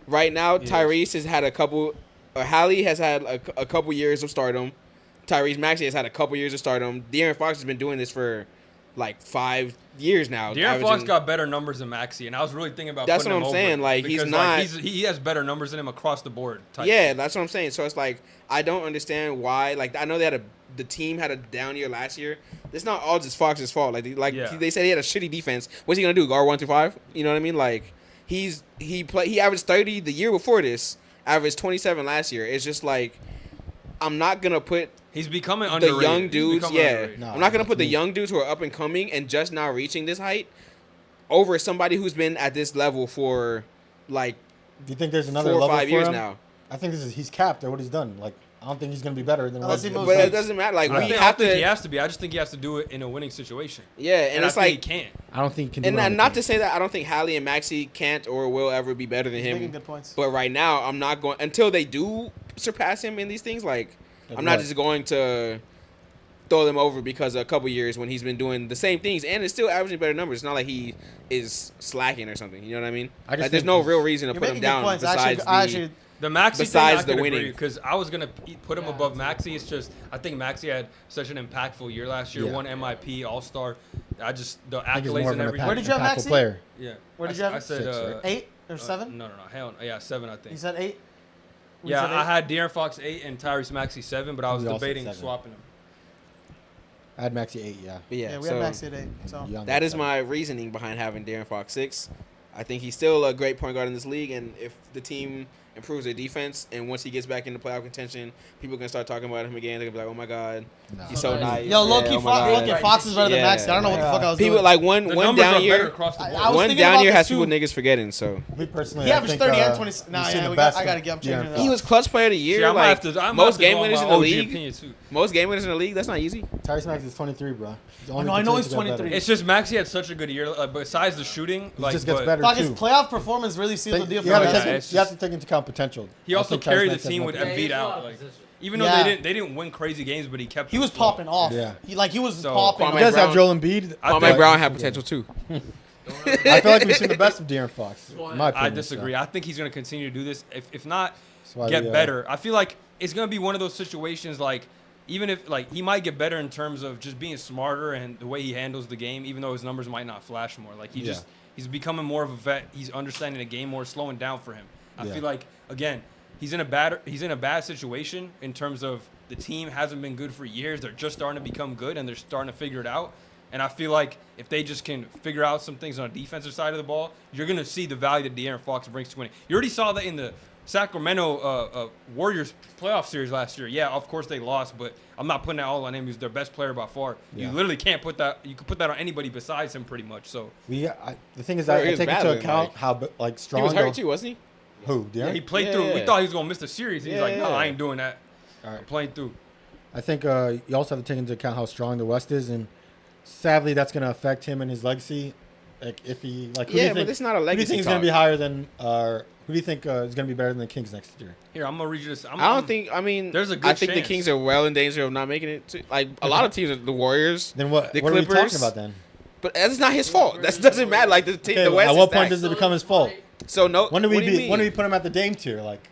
Right now, Yes. Tyrese has had a couple. Hallie has had a couple years of stardom. Tyrese Maxey has had a couple years of stardom. De'Aaron Fox has been doing this for like 5 years now. De'Aaron Fox averaging- got better numbers than Maxey, and I was really thinking about That's putting what him I'm over saying, like, he's because, not- he has better numbers than him across the board. Type Yeah, shit. that's what I'm saying. So it's like I don't understand why. Like I know the team had a down year last year. It's not all just Fox's fault. Yeah. They said he had a shitty defense. What's he gonna do? Guard 1 through 5? You know what I mean? Like he averaged 30 the year before this. Averaged 27 last year. It's just like I'm not gonna put He's becoming the underrated. young He's dudes. becoming Yeah, underrated. No, I'm not gonna put the absolutely. young dudes who are up and coming and just now reaching this height over somebody who's been at this level for like Do you think there's another 4 or level 5 for years him? now. I think he's capped at what he's done. Like I don't think he's gonna be better than Unless what he moves But Right. it doesn't matter. Like I we think have he to. has to be. I just think he has to do it in a winning situation. Yeah, and I it's think like he can't. I don't think he can. Do And it on the not team. to say that I don't think Hallie and Maxey can't or will ever be better than Making him. good points. But right now, I'm not going until they do surpass him in these things. Like Like I'm not what? just going to throw them over because of a couple years when he's been doing the same things and is still averaging better numbers. It's not like he is slacking or something. You know what I mean? I just Like, there's think no he's- real reason to You're put him making good down points. besides I actually The Maxey Besides thing, the I could winning. because I was gonna put him above Maxey. It's just I think Maxey had such an impactful year last year. Yeah. Won MIP, All Star. The I think he's accolades more of and an everything. Where did you have impactful Maxey? player. Yeah. Where did I, you have I it? said 6, right? 8 or 7. No, hell, yeah, 7. I think. You said 8. We Yeah, said I 8? had De'Aaron Fox 8 and Tyrese Maxey 7, but I was We all said debating 7. swapping them. I had Maxey 8. Yeah. But yeah, Yeah, we so had Maxey at 8. So Young that at is 7. my reasoning behind having De'Aaron Fox 6. I think he's still a great point guard in this league, and if the team improves their defense, and once he gets back into playoff contention, people can start talking about him again. They're gonna be like, "Oh my god, Nah. he's so nice." Yo, low Yeah, key, oh my God. fucking Fox is better than Yeah. Maxey. I don't know what the fuck I was People doing. like The one numbers down are better year. across the board. I was One thinking down about year this has too. people niggas forgetting. So Me personally, He I averaged think, 30 and 20. we've Nah, seen yeah, the we best got, I of gotta get. I'm changing De'Aaron it he up. was clutch player of the year. See, I might like have to. I might most have to game go on winners my in the OG league. opinion, too. Most game winners in the league. That's not easy. Tyrese Maxey is 23, bro. He's only no, I know continues he's to get 23. better. It's just Maxey had such a good year. Besides the shooting, He like just gets but better Fuck, his too. playoff performance really sealed the deal for You gotta him. Yeah, take it's you have just- to take into account potential. he I also think Tyrese carried the Maxey has team more with potential. Embiid out. Like, even though Yeah. they didn't win crazy games, but he kept. He was them afloat. popping off. Yeah. He was So, popping. Kwame He does have Brown- Joel Embiid. I Kwame think- Brown had potential too. I feel like we've seen the best of De'Aaron Fox. In my I opinion, disagree. So. I think he's going to continue to do this. If not, That's why get we, better. I feel like it's going to be one of those situations like even if like he might get better in terms of just being smarter and the way he handles the game, even though his numbers might not flash more. Like Yeah. he's becoming more of a vet. He's understanding the game more, slowing down for him. I Yeah. feel like again, he's in a bad situation in terms of the team hasn't been good for years. They're just starting to become good and they're starting to figure it out. And I feel like if they just can figure out some things on the defensive side of the ball, you're going to see the value that De'Aaron Fox brings to winning. You already saw that in the Sacramento Warriors playoff series last year. Yeah, of course they lost, but I'm not putting that all on him. He's their best player by far. Yeah. You literally can't put that. You can put that on anybody besides him, pretty much. So The thing is Bro, that he I was take into battling, account like- how like He strong. was hurt though- too, wasn't he? Who? yeah, De'Aaron? he played Yeah, through. We yeah. thought he was going to miss the series. He's Yeah, like, no, yeah. I ain't doing that. All I'm right. playing through. I think you also have to take into account how strong the West is, and sadly, that's going to affect him and his legacy. Like if he like, who do Yeah, you but think, it's not a who do you legacy think is going talk. to be higher than? Who do you think is going to be better than the Kings next year? Here, I'm gonna read you this. I don't think. I mean, There's a I good think chance. the Kings are well in danger of not making it. To, like a lot of teams, are the Warriors. Then what? The What are we Clippers- talking about then? But that's not his fault. That doesn't matter. Like the team, Okay, the West. at what is point stacked. does it become his fault? So no. When do we what do you mean? when do we put him at the Dame tier? Like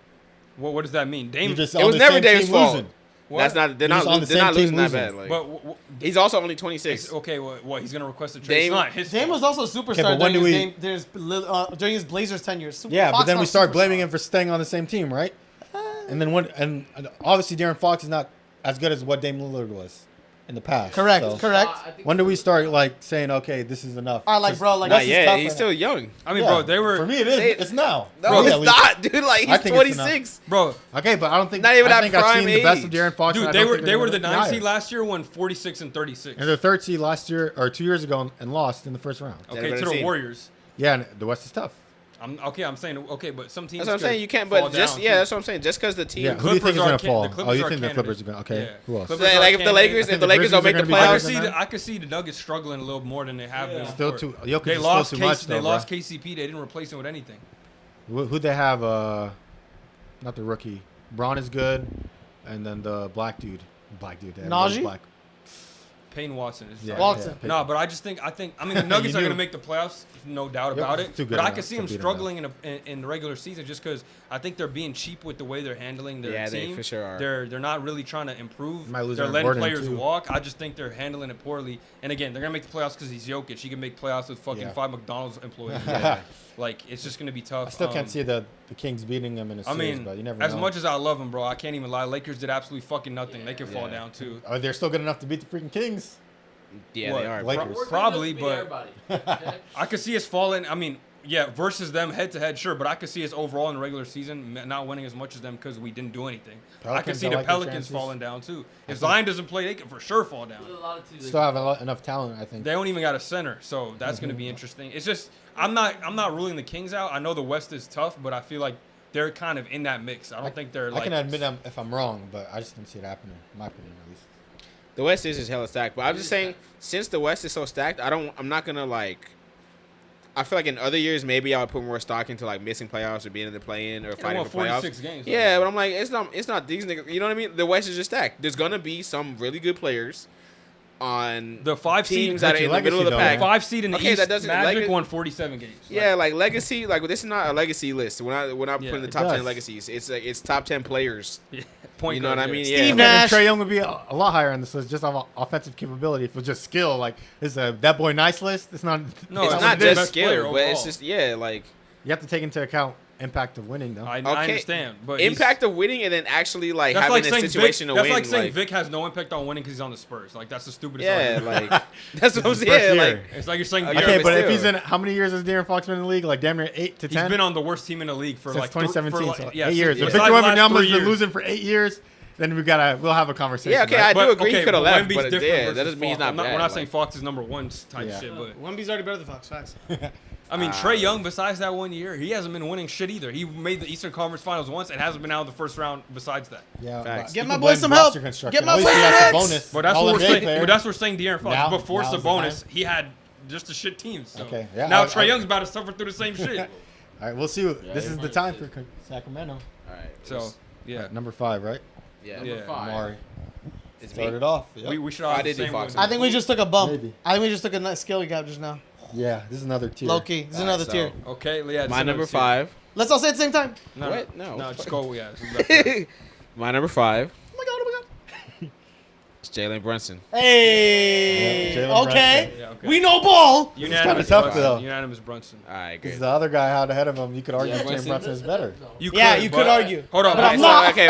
What does that mean? Dame. you just It on was the never same Dame's team fault. losing. what? That's not. They're He's not. on the They're same not losing team that losing. bad. Like, But he's also only 26. okay, what he's gonna request a trade? Dame- It's not his Dame fault. was also a superstar but when during, do his during his Blazers tenure. Yeah, Fox but then not we start superstar. blaming him for staying on the same team, right? And then obviously De'Aaron Fox is not as good as what Dame Lillard was in the past. Correct. So Correct. when do we start like saying, okay, this is enough? All right, like, bro, like, Not West is yet. tough He's right still young. I mean, Yeah, bro, they were for me. It is. They- It's now. No, For me, at it's least. not, dude. Like I he's think it's 26. bro. Okay, but I don't think. Not even I at think I've prime seen the best of age. De'Aaron Fox. and Dude, I they don't were think they they're were the gonna be 9 higher. seed last year, won 46 and 36. And they're third seed last year or 2 years ago and lost in the first round. Okay, better to the team. Warriors. Yeah, and the West is tough. I'm saying okay, but some teams. That's what I'm could saying. You can't. fall But just down, yeah, too. that's what I'm saying. Just because the team. Yeah, who do you think is Clippers gonna are fall? the Clippers Oh, you are think the Clippers are candidates. gonna? Okay, Yeah. who else? Clippers So, are like if the candidates. Lakers, I think if the the Lakers don't Grizzlies make the are gonna be playoffs, better than I could see the Nuggets struggling a little more than they have been. Still before. too. Jokic They is lost still too much They though, lost bro. KCP. They didn't replace him with anything. Who they have? Not the rookie. Braun is good, and then the black dude. everybody's Najee? Black. Payne Watson is. Yeah, Watson. yeah, No, but I think I mean the Nuggets You are knew. going to make the playoffs, no doubt about Jokic is it. too good But I enough could see to them beat 'em, struggling in the regular season just because I think they're being cheap with the way they're handling their Yeah, they team. for sure are. They're not really trying to improve. Might lose They're Aaron letting Gordon, players too. walk. I just think they're handling it poorly. And again, they're going to make the playoffs because he's Jokic. He can make playoffs with fucking Yeah. 5 McDonald's employees. Like it's just going to be tough. I still can't see the Kings beating them in a I series, mean, but you never as know. much as I love them, bro, I can't even lie. Lakers did absolutely fucking nothing. They can fall Yeah. down too. Are they still good enough to beat the freaking Kings? yeah, What? they are. Lakers. Probably, but I could see us falling. I mean, yeah, versus them head to head, sure, but I could see us overall in the regular season not winning as much as them because we didn't do anything. I could Pelicans, see I the like their Pelicans chances. falling down too. If Zion doesn't play, they can for sure fall down. Still have enough talent, I think. They don't even got a center, so that's going to be interesting. It's just I'm not ruling the Kings out. I know the West is tough, but I feel like they're kind of in that mix. I don't think they're I like. can admit if I'm wrong, but I just don't see it happening. In my opinion, at least. The West is just hella stacked, but I'm just saying since the West is so stacked, I'm not gonna like. I feel like in other years maybe I would put more stock into like missing playoffs or being in the play-in or They fighting won for playoffs. 46 games. Yeah, but I'm like it's not these niggas. You know what I mean? The West is just stacked. There's gonna be some really good players on The 5 seed, teams that are in the Legacy, middle of the though, pack. man. 5 seed in the Okay, East, that doesn't- Magic like- won 47 games. Yeah, like legacy. Like this is not a legacy list. We're not Yeah, putting the it top 10 does. legacies. It's like it's top 10 players. Point You know what guard, I mean? Steve Yeah. Nash. Trey Young would be a lot higher on this list just on offensive capability. If it was just skill, like is that boy nice list? It's not. No, It's it's not the just best player skill, but it's overall. just yeah, like You have to take into account impact of winning, though. I Okay. understand, but he's- impact of winning and then actually like That's having like a saying situation Vic, to that's win. like saying like, Vic has no impact on winning because he's on the Spurs. Like that's the stupidest. yeah, argument. like that's what I'm This is saying. first Like year. It's like you're saying Okay, Okay, but but if still. he's in, how many years has De'Aaron Fox been in the league? Like damn near 8 to 10. he's been on the worst team in the league for since like 2017. So 8 since- years. If besides Victor the last Wembanyama's 3 been years. losing for 8 years, then we'll have a conversation. yeah, okay, right? I do But- agree he okay, could have but left, Wemby's but different yeah, that versus doesn't mean he's Fox. not I'm not, bad. we're not like- saying Fox is number 1 type Yeah. shit, but Wemby's already better than Fox. Facts. I mean Trey Young. Besides that 1 year, he hasn't been winning shit either. He made the Eastern Conference Finals once and hasn't been out of the first round. Besides that, Yeah, Facts. but Get you my can boy blame some roster help. construction. Get my At least boy he some has hits. bonus. but that's what we're All-NBA saying. player. But that's what we're saying. De'Aaron Fox Now- before now's the Sabonis, time. he had just a shit team. So Okay, yeah, now I- Trey I- Young's about to suffer through the same shit. All right, we'll see. This is the time for Sacramento. All right, So yeah, Number 5, right? yeah, yeah. Omari. it's me. Started off. Yep. We should Oh, all I have the did do same Fox. one. I think we just took a bump. Maybe. I think we just took a nice skill gap just now. Yeah, this is another tier. Low key. This is All another right, so- tier. Okay, yeah. My number 5. Let's all say it at the same time. No, What? No. no, just go. Yeah. it's- My number 5 Oh my god, oh my god. is Jalen Brunson. Hey. Yeah, Jalen okay. Brunson. Yeah, okay. We know ball. Unanimous tough, Brunson. though. Unanimous Brunson. All right, Because good. the other guy out ahead of him, you could argue Yeah, that Jalen Brunson- Brunson is better. You Yeah, could, you but- could argue. Hold on, But I'm Okay, not. so, okay,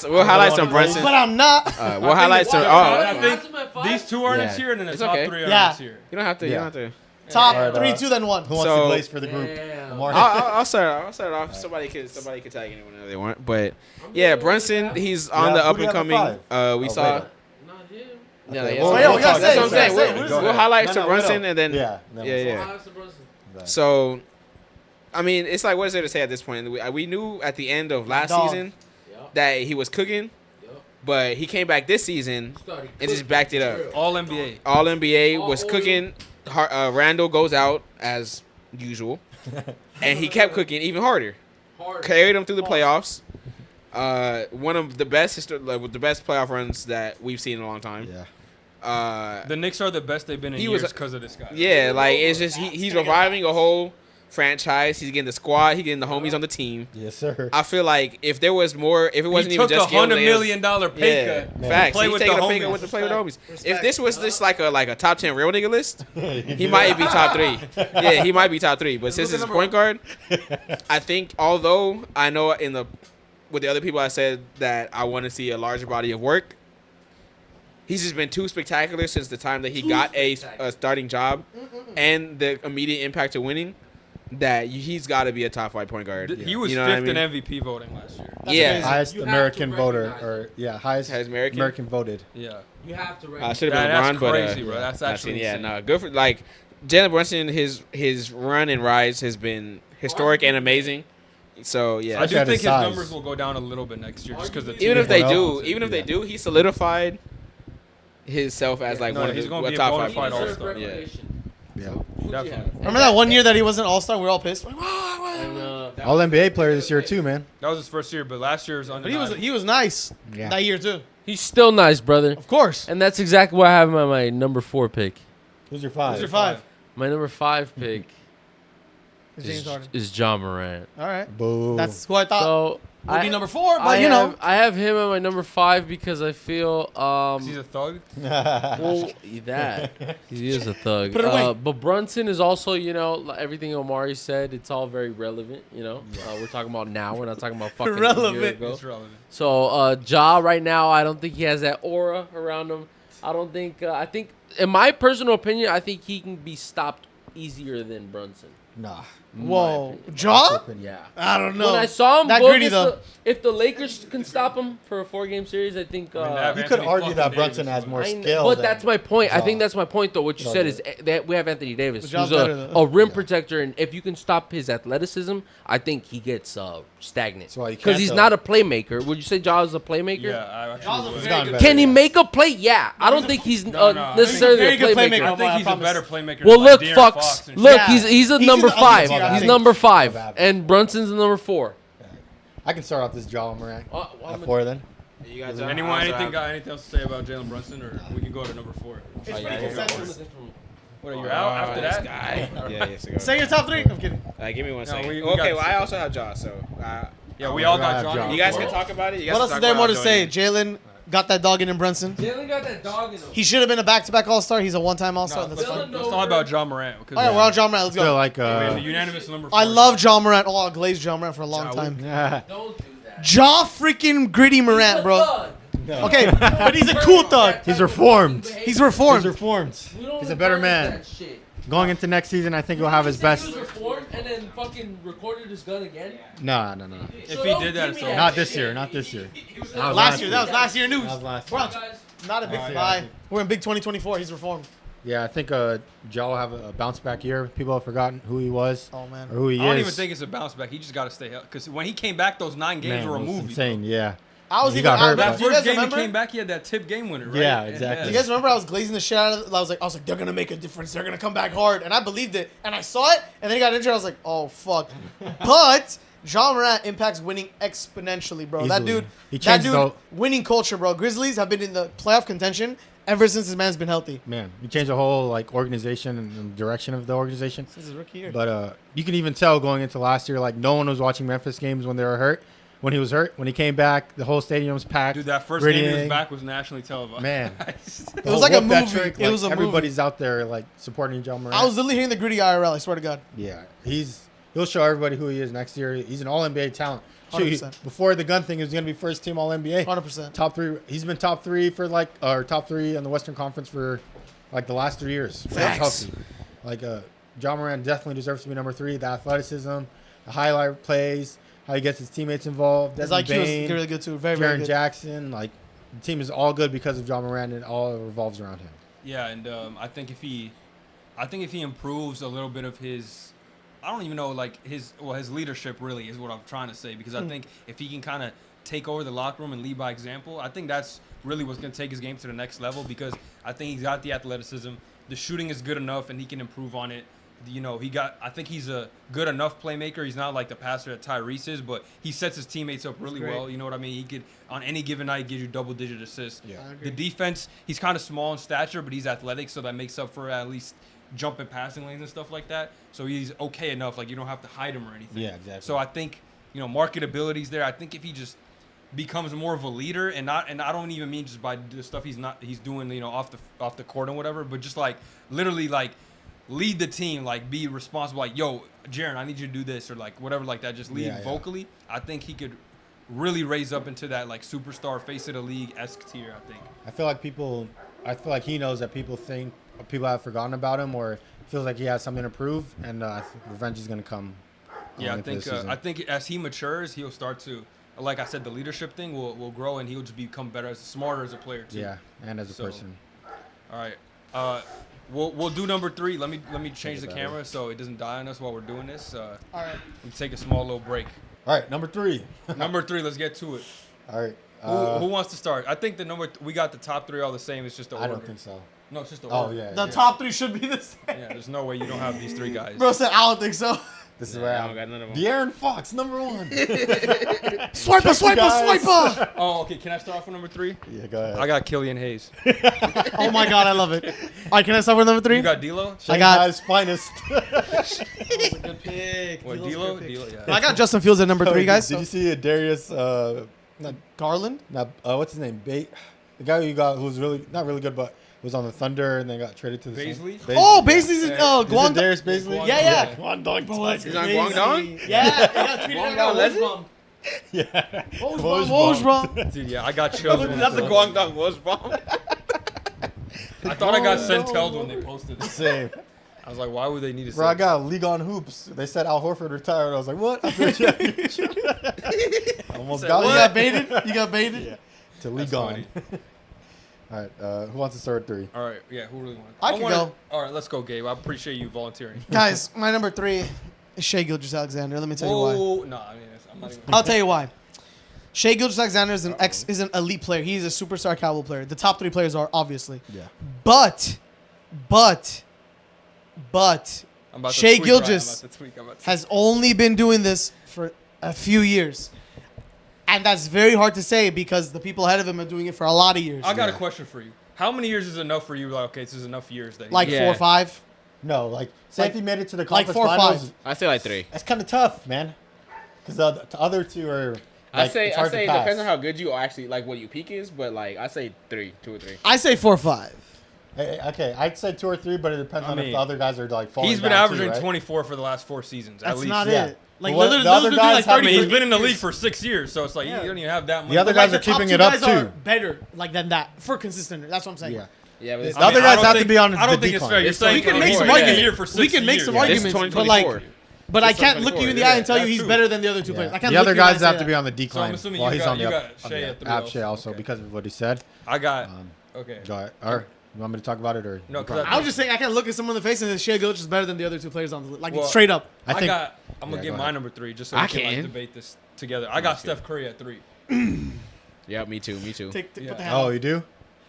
but we'll highlight some Brunson. But I'm not. We'll highlight some. I Oh, think these two are in this Yeah. here, and then the It's top okay. 3 are Yeah. in this here. you don't have to. You Yeah. don't have to. Top All right, 3, 2, then 1. Who wants So- to glaze for the group? Damn. Omari. I'll start off. Somebody could tag anyone if they want. But yeah, Brunson, he's on the who up do you and have at coming. We Oh, saw. Vader. Not him. Yeah, Okay, yeah, well, so- Wait, we gotta talk- say that's it, what I'm we gotta saying. say it. We'll highlight No, some no, Brunson no. and then Yeah. yeah. Right. So, I mean, it's like what is there to say at this point? We knew at the end of last Dog. season that he was cooking, but he came back this season and just backed it up. All NBA. All NBA was All cooking. Randall goes out as usual, and he kept cooking even harder. Carried him through the playoffs. One of the best the best playoff runs that we've seen in a long time. Yeah. The Knicks are the best they've been in He years was- because of this guy. Yeah, like it's just he's reviving a whole franchise. He's getting the squad. He's getting the homies on the team. Yes, sir. I feel like if there was more, if it wasn't He even took just a skill, $100 then it was- million pay Yeah, cut. facts. Play He's with taking the a pay cut homies. with the play with the homies. Respect. If this was just like a top 10 real nigga list, he might be top 3. Yeah, he might be top 3. But since it's point guard, I think although I know with the other people I said that I want to see a larger body of work, he's just been too spectacular since the time that he got a starting job and the immediate impact of winning. That he's got to be a top 5 point guard. He was You know 5th what I mean? in MVP voting last year. Yeah. Highest You have American to voter, recognize or highest American voted. Yeah. You have to I recognize. should have been That's LeBron, but crazy, bro. That's actually yeah, insane. no, good for like Jalen Brunson. His run and rise has been historic and amazing. So yeah, I Especially do at think his his size. numbers will go down a little bit next year just because the even team if they Well, do, yeah. he solidified himself as like No, one of he's the gonna be a top bona 5 fide points. all-star. Yeah. Yeah. Definitely. Remember that one year that he wasn't All Star? We were all pissed. Like, And, All NBA player this year too, man. That was his first year, but last year was but undeniable. he was nice Yeah. that year too. he's still nice, brother. Of course. And that's exactly what I have him at my number 4 pick. Who's your 5? Who's your 5? My number 5 pick James Harden. is John Morant. All right. Boo. That's who I thought So would be number 4, but you know. I have him at my number 5 because I feel 'Cause he's a thug. well, that he is a thug. Put it away. But Brunson is also, everything Omari said. It's all very relevant. We're talking about now. We're not talking about fucking a year Relevant. ago. It's relevant. So Ja right now, I don't think he has that aura around him. I don't think. I think, in my personal opinion, I think he can be stopped easier than Brunson. Nah. Whoa. Jaw? Yeah. I don't know. When I saw him That go gritty, against though. if the Lakers can stop him for a 4-game series, I think. I mean, they have You could Anthony argue that fucking Brunson Davis, has more I kn- skill. But than that's my point. I Ja. think that's my point, though. What you Ja said did. is that we have Anthony Davis, But Ja's who's better, though. a rim Yeah. protector, and if you can stop his athleticism, I think he gets stagnant. That's why you Because can't, he's though. not a playmaker. Would you say Ja is a playmaker? Yeah, I Ja's actually a would. He's very gotten good- better. Can he yeah. make a play? Yeah. I don't think he's No, necessarily Very a good playmaker. playmaker. I think I he's a promise. better playmaker. Well, than, look, De'Aaron Fox. Fox and Look, shit. Yeah. he's a He's number in the other 5. tier, I He's think. number 5, Above average. and Brunson's the number 4. I can start off this John Morant Well, at 4 then. You guys Anyone, got anything else to say about Jalen Brunson, or we can go to number 4? It's pretty consensus. What are you out after this that? guy. Yeah, yes. Go. Say your top 3. I'm kidding. Give me one second. we Okay, got- well, I also have Josh, so Yeah, we all I got have John. Ja. you guys can talk about it. You guys What can else talk is there about more it. to I'll say? join Jalen got that dog in him, Brunson. Jalen got that dog in him. He should have been a back-to-back All-Star. He's a one-time All-Star. That's Dylan fine. knows- Let's talk about John Morant. Because All right, we're on John Morant. Let's Still go. like we have the unanimous number 4. I love John Morant. Oh, I glazed John Morant for a long Ja, time. Don't do that. Jaw freaking gritty Morant, bro. Okay, but he's a cool thug. He's reformed. He's reformed. He's reformed. We don't He's a better encourage man. that shit. Going into next season, I think he'll have his best. He was reformed and then fucking recorded his gun again. No. If he did that, so Not this year. Not this year. That was Last year. That was last year news. That was last Bro, year. not a big yeah, buy. We're in big 2024. He's reformed. Yeah, I think Ja will have a bounce back year. People have forgotten who he was Oh, man. or who he is. I don't even think it's a bounce back. He just got to stay healthy. Because when he came back, those 9 games Man, were a it was movie. insane. Yeah. I was He even got hurt, That Do you first guys game he remember? came back, he had that tip game winner, right? Yeah, exactly. Do you guys remember I was glazing the shit out of it? I was like, they're gonna make a difference. They're gonna come back hard, and I believed it. And I saw it, and then he got injured. I was like, oh fuck. But John Morant impacts winning exponentially, bro. That Easily. dude, He that changed dude, the- winning culture, bro. Grizzlies have been in the playoff contention ever since this man's been healthy. Man, he changed the whole organization and the direction of the organization. Since his rookie year. But you can even tell going into last year, no one was watching Memphis games when they were hurt. When he was hurt, when he came back, the whole stadium was packed. Dude, that first game he was grittying. back was nationally televised. Man. It was like a Whoop that movie. trick, It was a movie. everybody's out there supporting John Morant. I was literally hearing the gritty IRL. I swear to God. Yeah, he'll show everybody who he is next year. He's an All NBA talent. Shoot, 100%. before the gun thing, he was gonna be first team All NBA. 100%. Top 3. He's been top 3 for or top 3 in the Western Conference for the last 3 years. Facts. Healthy. John Morant definitely deserves to be number 3. The athleticism, the highlight plays, how he gets his teammates involved. His Desmond IQ Bane, is really good too. Very, very Jaren good. Jackson. The team is all good because of John Morant, and all revolves around him. Yeah, and I think if he improves a little bit of his, I don't even know his leadership really is what I'm trying to say, because I think if he can kind of take over the locker room and lead by example, I think that's really what's going to take his game to the next level, because I think he's got the athleticism, the shooting is good enough, and he can improve on it. I think he's a good enough playmaker. He's not like the passer that Tyrese is, but he sets his teammates up really great. well. You know what I mean? He could, on any given night, give you double-digit assists. Yeah. I agree. The defense, he's kind of small in stature, but he's athletic, so that makes up for at least jumping passing lanes and stuff like that. So he's okay enough. You don't have to hide him or anything. Yeah, exactly. So I think, marketability's there. I think if he just becomes more of a leader, and I don't even mean just by the stuff he's doing, off the court and whatever, but just literally lead the team, be responsible, yo, Jaren, I need you to do this, or whatever like that, just lead Yeah. vocally. I think he could really raise up into that like superstar face of the league esque tier. I think. I feel like he knows that people have forgotten about him, or feels like he has something to prove, and I think revenge is gonna come. Yeah, going into this season. I think as he matures, he'll start to, like I said, the leadership thing will grow, and he'll just become better, smarter as a player too. Yeah, and as a person. All right, we'll do number 3. Let me change the better. camera so it doesn't die on us while we're doing this. All right. We'll take a small little break. All right, number 3. Number 3, let's get to it. All right. Who wants to start? I think we got the top 3 all the same. It's just the order. I don't think so. No, it's just the Oh order. yeah. The yeah. top 3 should be the same. Yeah, there's no way you don't have these 3 guys. Bro said, I don't think so. This is Yeah, where I don't got none of them. De'Aaron Fox, number 1. Swiper. Oh, okay. Can I start off with number 3? Yeah, go ahead. I got Killian Hayes. Oh my God, I love it. All right, can I start with number 3? You got D'Lo? I got- Shanghai's finest. That was a good pick. What, D'Lo's D'Lo? a good pick. D'Lo, yeah. But I got Justin Fields at number 3, guys. Did you see Darius? Garland? What's his name? The guy who's really not really good, but was on the Thunder and then got traded to the Baisley? Suns. Oh, Baisley's in Yeah. Is it Guangdong. Darius Baisley? Guangdong. Yeah. Guangdong. He's on Guangdong? Yeah, he got tweeted Guangdong out. legend? Woj Yeah. Woj, bro. Dude, yeah, I got chills. when That's the I- Guangdong was bomb. I thought I got sent when they posted it. Same. I was like, why would they need to say Bro, I got a league on hoops. They said Al Horford retired. I was like, what? After a championship. Almost Said got You it. got baited? You got baited? Yeah. To league That's on. funny. All right. Who wants to start with 3? All right, yeah, who really wants? I can go. All right, let's go, Gabe. I appreciate you volunteering. Guys, my number 3 is Shai Gilgeous-Alexander. Let me tell you why. Oh, no, I mean, I'm not even. I'll tell you why. Shai Gilgeous-Alexander is an elite player. He's a superstar caliber player. The top 3 players are, obviously. Yeah. But I'm about to Shai tweak, Gilgeous right? I'm about to tweak. I'm about to- has only been doing this for a few years. And that's very hard to say because the people ahead of him are doing it for a lot of years. I got a Yeah. question for you. How many years is enough for you? Like, okay, this is enough years. That Like Yeah. 4 or 5. No, say Like- if he made it to the like conference 4 or 5. finals, I say like 3. that's kind of tough, man. Because the other 2 are. I Like, say it's it hard to pass. depends on how good you are, actually, like what your peak is, but like I say 3, 2 or 3. I say 4 or 5. Okay, I'd say 2 or 3, but it depends I on if mean, the other guys are like falling he's been down averaging too, right? 24 for the last 4 seasons. At That's least. not yeah. it. Like, Well, literally, the other those are doing like guys have 30 I mean, he's for been in the 8 league years. for 6 years, so it's like Yeah. you don't even have that much. The other But, like, guys the are keeping top 2 it up guys are too. better like than that for consistent. That's what I'm saying. Yeah. Yeah, but The it's other I guys don't have to think- be on I don't the think it's decline. fair. You're It's saying We can make he's some been arguments. here for 6 We can make years. some Yeah, this is arguments, but like, 2024. but I This is can't look you in the 2024, eye and tell you yeah. he's That's better than the other 2 players. I can't The look other you in the eye guys and have say to be that. on the decline assuming while you he's got- on the you up. got on Shai the at 3 up. also. Shai also Okay. because of what he said. I got Um, okay. Go ahead. Or you want me to talk about it or? No, you 'cause probably- I was just saying I can't look at someone in the face and say Shai Gilgeous is better than the other 2 players on the list. Like Well, straight up. I think. I'm gonna Yeah, get go my ahead. number 3 just so I we can like, can. debate this together. I got Steph Curry at 3. Yeah, me too. Put the Yeah. hat Oh, on. you do?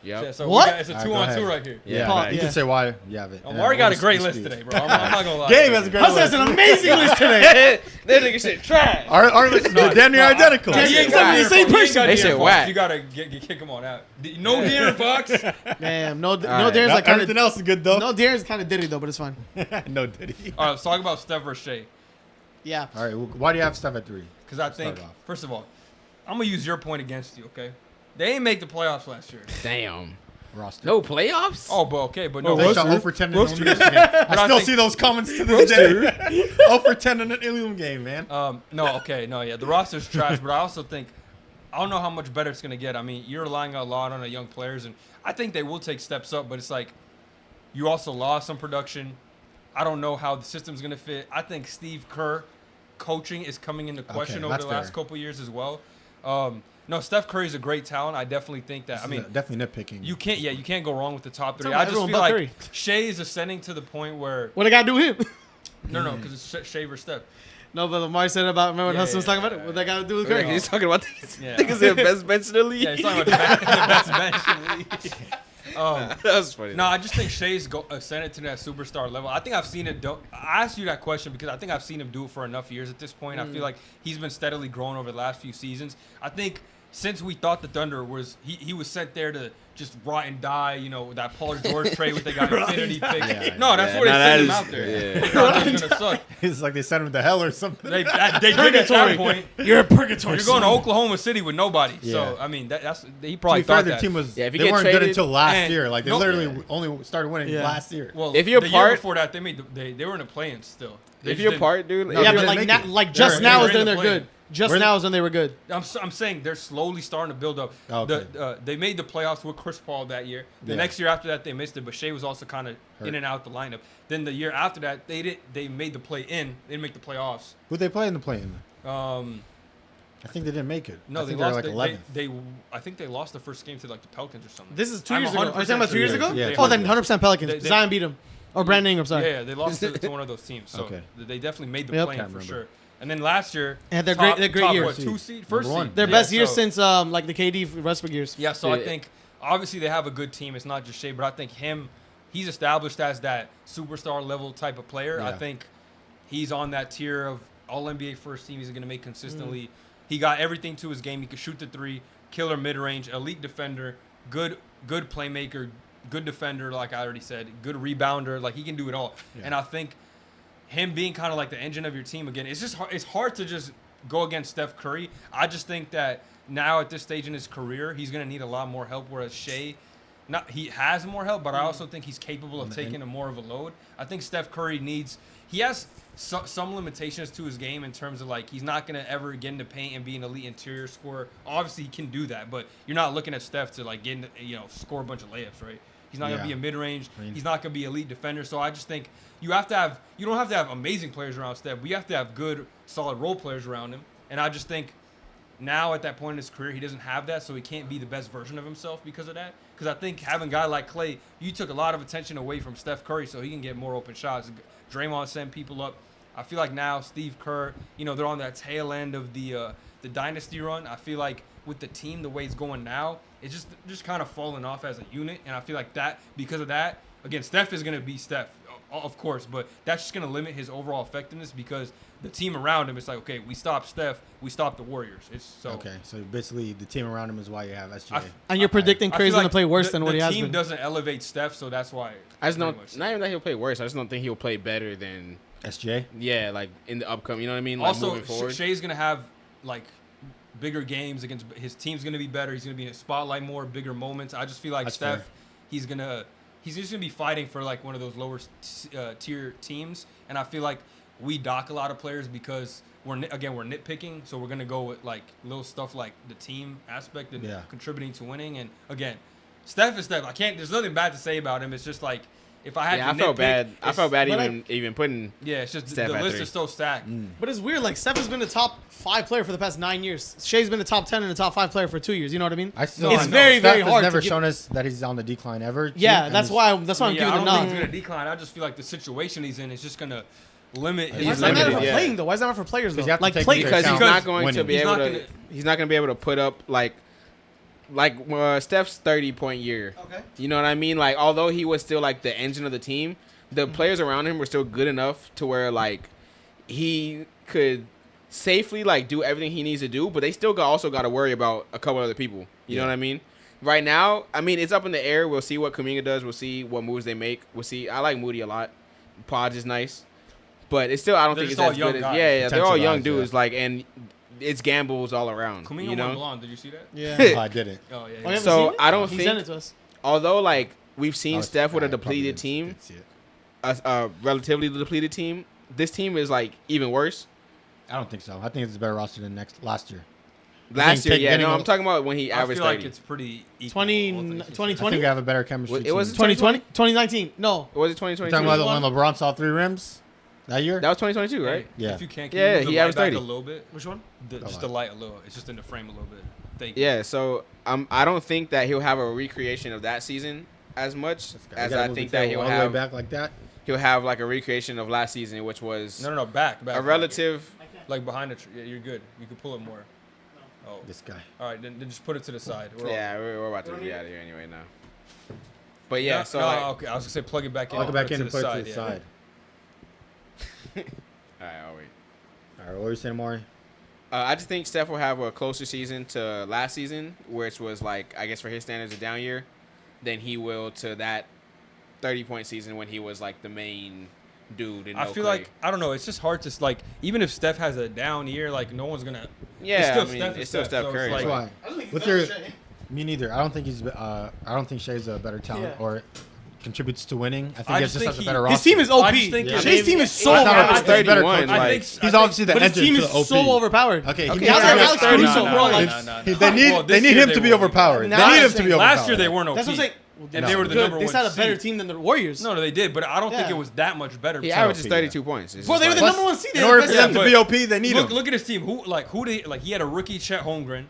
Yeah. Yeah, so What? it's a Alright, 2 go on 2 ahead. right here. Yeah. Paul, You yeah. can say why you have it. Omari got a great list today, bro. I'm not gonna lie. Gabe has a great Hus list. has an amazing list today. That nigga said trash. Our lists are damn near identical. Yeah, He ain't yeah, got the De'Aaron same Fox. He ain't person. got They De'Aaron said Fox. whack. You gotta kick him on out. No De'Aaron Fox. Damn, no right. Darren's like kind Everything of else is good though. no Darren's kind of ditty though, but it's fine. No, did he? All right, let's talk about Steph versus Shai. Yeah. All right. Well, why do you have Steph at 3? Because I think, Start off. first of all, I'm gonna use your point against you. Okay, they ain't make the playoffs last year. Damn. Roster. No playoffs? Oh, but okay, but no. They but- shot 0 for 10 in the Roaster. elimination game. I I still think- see those comments to this day. 0 for 10 in an Ilium game, man. No, okay, no, yeah, the roster's trash, but I also think I don't know how much better it's gonna get. I mean, you're relying a lot on the young players, and I think they will take steps up. But it's like you also lost some production. I don't know how the system's gonna fit. I think Steve Kerr coaching is coming into question over that's the last fair. couple years as well. No, Steph Curry's a great talent. I definitely think that. I mean, definitely nitpicking. you can't go wrong with the top 3. Talking I about just everyone feel but like Curry. Shai is ascending to the point where What I gotta do with him? no, because it's Shai versus Steph. No, but Omari said about remember when Yeah, Hudson was yeah, talking about it? yeah, What that gotta do with Okay, Curry? he's talking about these Yeah. niggas in the best bench in the league. Yeah, he's talking about the best bench in the league. That was funny. No, I just think Shai's ascended to that superstar level. I think I've seen it. I asked you that question because I think I've seen him do it for enough years at this point. I feel like he's been steadily growing over the last few seasons. I think since we thought the Thunder was he was sent there to just rot and die. You know, that Paul George trade with the guy Infinity pick. Yeah, No, that's what they sent him out there. They thought he was gonna suck. It's like they sent him to hell or something. They did at that point. You're a purgatory. You're going to Oklahoma City with nobody. So Yeah. I mean, that's he To probably be fair, thought their that. team was Yeah, if you they get weren't good traded- until last and year. Like they no- literally only started winning Yeah. last year. Well, If you're the part- year before that, they were in a play-in still. They If just you're didn't- part, dude. No, if Yeah, they you're- but didn't like make now, it. like just They now were is in when the they're play-in. good. Just Where- now is when they were good. I'm saying they're slowly starting to build up. Okay. They made the playoffs with Chris Paul that year. The Yeah. next year after that, they missed it, but Shea was also kind of Hurt. in and out the lineup. Then the year after that, they made the play-in. They didn't make the playoffs. Who they play in the play-in? Um, I think they didn't make it. no, I they think lost. like 11th. I think they lost the first game to like the Pelicans or something. This is 2 I'm years ago. Are you 100% talking about 2 years sure. ago? Yeah, Oh, then 2 100% Pelicans. They- Zion beat them. Or Brandon Ingram, sorry. Yeah, they lost to one of those teams. So Okay. they definitely made the Yep. play-in Can't for remember. sure. And then last year, And they're top, great- they're great top, year. what, 2 seed, first Number one. seed. Their Yeah, best year so- since like the KD Westbrook years. Yeah, so I Yeah. think obviously they have a good team. It's not just Shea, but I think he's established as that superstar level type of player. I Yeah. think he's on that tier of all NBA first team. He's going to make consistently. He got everything to his game. He could shoot the three, killer mid range, elite defender, good playmaker, good defender. Like I already said, good rebounder. Like he can do it all. Yeah. And I think him being kind of like the engine of your team again, it's hard to just go against Steph Curry. I just think that now at this stage in his career, he's going to need a lot more help, whereas Shea, he has more help, but I also think he's capable of taking more of a load. I think Steph Curry he has some limitations to his game in terms of like he's not going to ever get into paint and be an elite interior scorer. Obviously, he can do that, but you're not looking at Steph to like score a bunch of layups, right? He's not going to Yeah. be a mid-range. I mean- He's not going to be elite defender. So I just think you don't have to have amazing players around Steph, but you have to have good, solid role players around him. And I just think now at that point in his career, he doesn't have that, so he can't be the best version of himself because of that. Because I think having a guy like Klay, you took a lot of attention away from Steph Curry so he can get more open shots. Draymond sent people up. I feel like now Steve Kerr, they're on that tail end of the dynasty run. I feel like with the team, the way it's going now, it's just kind of falling off as a unit. And I feel like that, because of that, again, Steph is going to be Steph, of course, but that's just going to limit his overall effectiveness because the team around him, it's like, okay, we stop Steph, we stop the Warriors. Okay, so basically the team around him is why you have SGA. And you're predicting I Curry's feel going like to play worse than what the he has team been. doesn't elevate Steph, so that's why. I just pretty don't. much. Not even that he'll play worse. I just don't think he'll play better than. SGA. Yeah, like in the upcoming. You know what I mean? Like Also, moving forward. Shea's gonna have like bigger games against his team's gonna be better. He's gonna be in a spotlight more, bigger moments. I just feel like That's Steph, fair. he's just gonna be fighting for like one of those lower tier teams, and I feel like we dock a lot of players because we're nitpicking, so we're gonna go with like little stuff like the team aspect and Yeah. contributing to winning. And again, Steph is Steph. There's nothing bad to say about him. It's just like if I had Yeah, to I felt nitpick, bad. I it's- felt bad but even putting. Yeah, it's just Steph the at list 3. is so stacked. But it's weird. Like, Steph has been the top 5 player for the past 9 years. Shea's been the top 10 and the top 5 player for 2 years. You know what I mean? It's I know. very, Steph very has hard. never to shown us that he's on the decline ever. Yeah, and that's he's- why I'm I giving don't the think nod. he's gonna decline. I just feel like the situation he's in is just gonna limit his. Why He's is that matter limited, for yeah. playing though? Why is that matter for players though? Because you have to Like take play into Because he's account not going to winning. be He's able not to. gonna- He's not going to be able to put up like Steph's 30-point year. Okay. You know what I mean? Like, although he was still like the engine of the team, the players around him were still good enough to where like he could safely like do everything he needs to do, but they still also got to worry about a couple other people. You know Yeah. what I mean? Right now, I mean, it's up in the air. We'll see what Kuminga does. We'll see what moves they make. We'll see. I like Moody a lot. Podge is nice, but it's still I don't They're think it's just all as young good as guys. yeah. They're all Potential young guys, dudes yeah. like, and it's gambles all around. Kuminga you went know. blonde. Did you see that? Yeah. Oh, I didn't. Oh yeah. Oh, you yeah. haven't So, seen it? I don't He think- sent it to us. Although like we've seen I Steph with a probably depleted didn't team, see it. a relatively depleted team, this team is like even worse. I don't think so. I think it's a better roster than last year. Last year, take- yeah, getting no, a- I'm talking about when he I averaged feel like 30. it's pretty equal. 20 all things I 2020? think we have a better chemistry. It was team. 2020? 2019. No. Was it You're 2022? talking about when 21? LeBron saw 3 rims that year. That was 2022, considered. right? Hey, Yeah. If you can Yeah, you move he the averaged light back 30. a little bit. Which one? Just the light a little. It's just in the frame a little bit. Thank you. Yeah, so I don't think that he'll have a recreation of that season as much You as gotta I move think the that table he'll all the way have. back like that. He'll have like a recreation of last season, which was No, back. a relative. Like behind the tree. Yeah, you're good. You can pull it more. Oh. This guy. All right, then just put it to the side. We're all- Yeah, we're about to be out of here anyway now. But yeah, No, so no, like, okay. I was gonna say plug it back in. I'll go back in and put it to the yeah. side. all right, I'll wait. All right, what were you saying, Omari? I just think Steph will have a closer season to last season, which was like I guess for his standards a down year. than he will to that 30-point season when he was like the main dude. And I feel like I don't know. It's just hard to like even if Steph has a down year, like no one's gonna. Yeah, it's still Steph Curry. so it's That's like, why. I don't think he's With better your, than Shea. me neither. I don't think he's. I don't think Shea's a better talent Yeah. or contributes to winning. I think I he just just has think a better His roster. team is OP. I just think Yeah. Shea's team is so It's not overpowered. a- it's better 31, coaching. like- He's obviously the But his engine team to is the OP. so overpowered. Okay, Okay, he Yeah, needs like to Alex be- Caruso, bro. no, Like, no. They need Well, this him year to they be weren't. overpowered. Now They need I'm him to be saying- overpowered. Last year they weren't OP. that's what I'm saying. And No. they were the Good. number They one had a better seed. team than the Warriors. No, they did, but I don't think Yeah. it was that much better. He So- averages OP, 32 points. It's Bro, just they were the like- number one seed. They In had order the for best them Yeah, to be but OP, they need Look, him. look at his team. Who did like he had a rookie Chet Holmgren.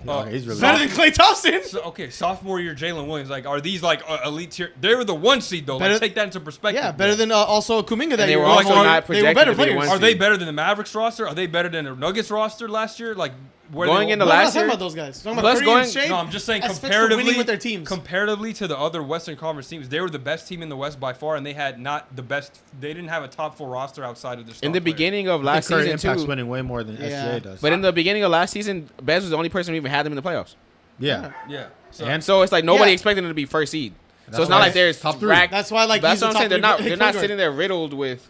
Okay, he's really better good. than Klay Thompson. So, okay, sophomore year Jalen Williams. Like, are these like elite tier? They were the one seed though. Better- Like, take that into perspective. Yeah, better than also Kuminga that And they year. were Like, also are- not they were projected better to be players. one Are they seed. better than the Mavericks roster? Are they better than the Nuggets roster last year? Like, where Going they, into No, I'm not last talking year? about those guys. I'm talking Plus about Curry and going- Shea. No, I'm just saying as fits for comparatively winning with their teams. Comparatively to the other Western Conference teams, they were the best team in the West by far, and they had not the best. They didn't have a top 4 roster outside of the. In the beginning of I think last Curry season impacts too. winning way more than Yeah. SGA does. But in the beginning of last season, Bez was the only person who even had them in the playoffs. yeah, Yeah. So, And So it's like nobody Yeah. expected them to be first seed. That's So it's not why like there's top 3. rack- That's why, like, That's he's what the I'm saying. top They're not. three They're not point sitting there riddled with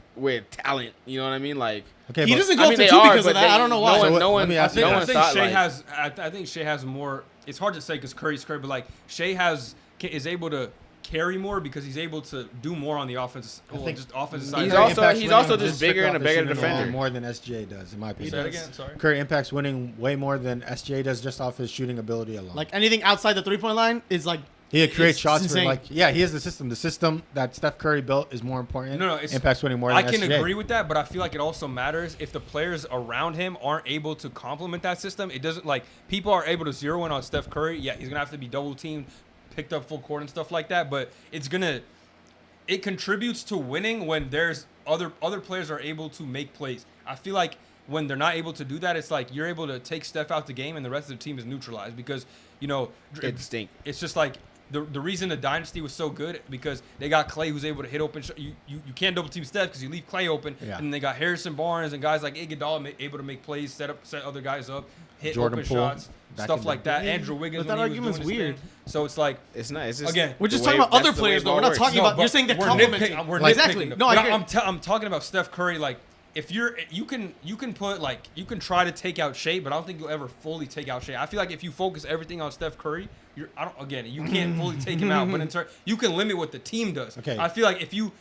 talent. You know what I mean? Like Okay, He but doesn't I go mean, up they to 2 are, because of but that. they- I don't know why. No one. So No let one. me I ask think, you No I one think thought Shea like. has. I think Shea has more. It's hard to say because Curry's Curry, but like Shea is able to carry more because he's able to do more on the offense. Well, think just offensive side. He's Curry also- impacts he's winning also just strictly bigger and off a his better shooting defender. more than SGA does, in my Say opinion. that again. Sorry. Curry impacts winning way more than SGA does just off his shooting ability alone. Like, anything outside the 3-point line is like. he creates it's shots for insane. like he has the system. The system that Steph Curry built is more important. No, it's impacts winning more I than can SGA. agree with that, but I feel like it also matters if the players around him aren't able to complement that system. It doesn't like people are able to zero in on Steph Curry. Yeah, he's gonna have to be double teamed, picked up full court and stuff like that. But it contributes to winning when there's other players are able to make plays. I feel like when they're not able to do that, it's like you're able to take Steph out the game and the rest of the team is neutralized because They stink. it's just like the reason the dynasty was so good because they got Clay who's able to hit open. You can't double team Steph because you leave Clay open, Yeah. and they got Harrison Barnes and guys like Iguodala able to make plays, set other guys up, hit Jordan open Poole, shots, back stuff in like the that. day. Andrew Wiggins, But that when he was argument's doing his weird. thing. So it's like It's not. It's just Again, We're just the talking way- about other that's the way players, though. ball We're not works. talking No, about. You're but saying they're we're complimenting. nitpicking- we're Like- Exactly. nitpicking. No, I But agree. I'm talking about Steph Curry. Like, if you can put like you can try to take out Shea, but I don't think you'll ever fully take out Shea. I feel like if you focus everything on Steph Curry, you can't fully take him out. But in turn, you can limit what the team does. Okay. I feel like if you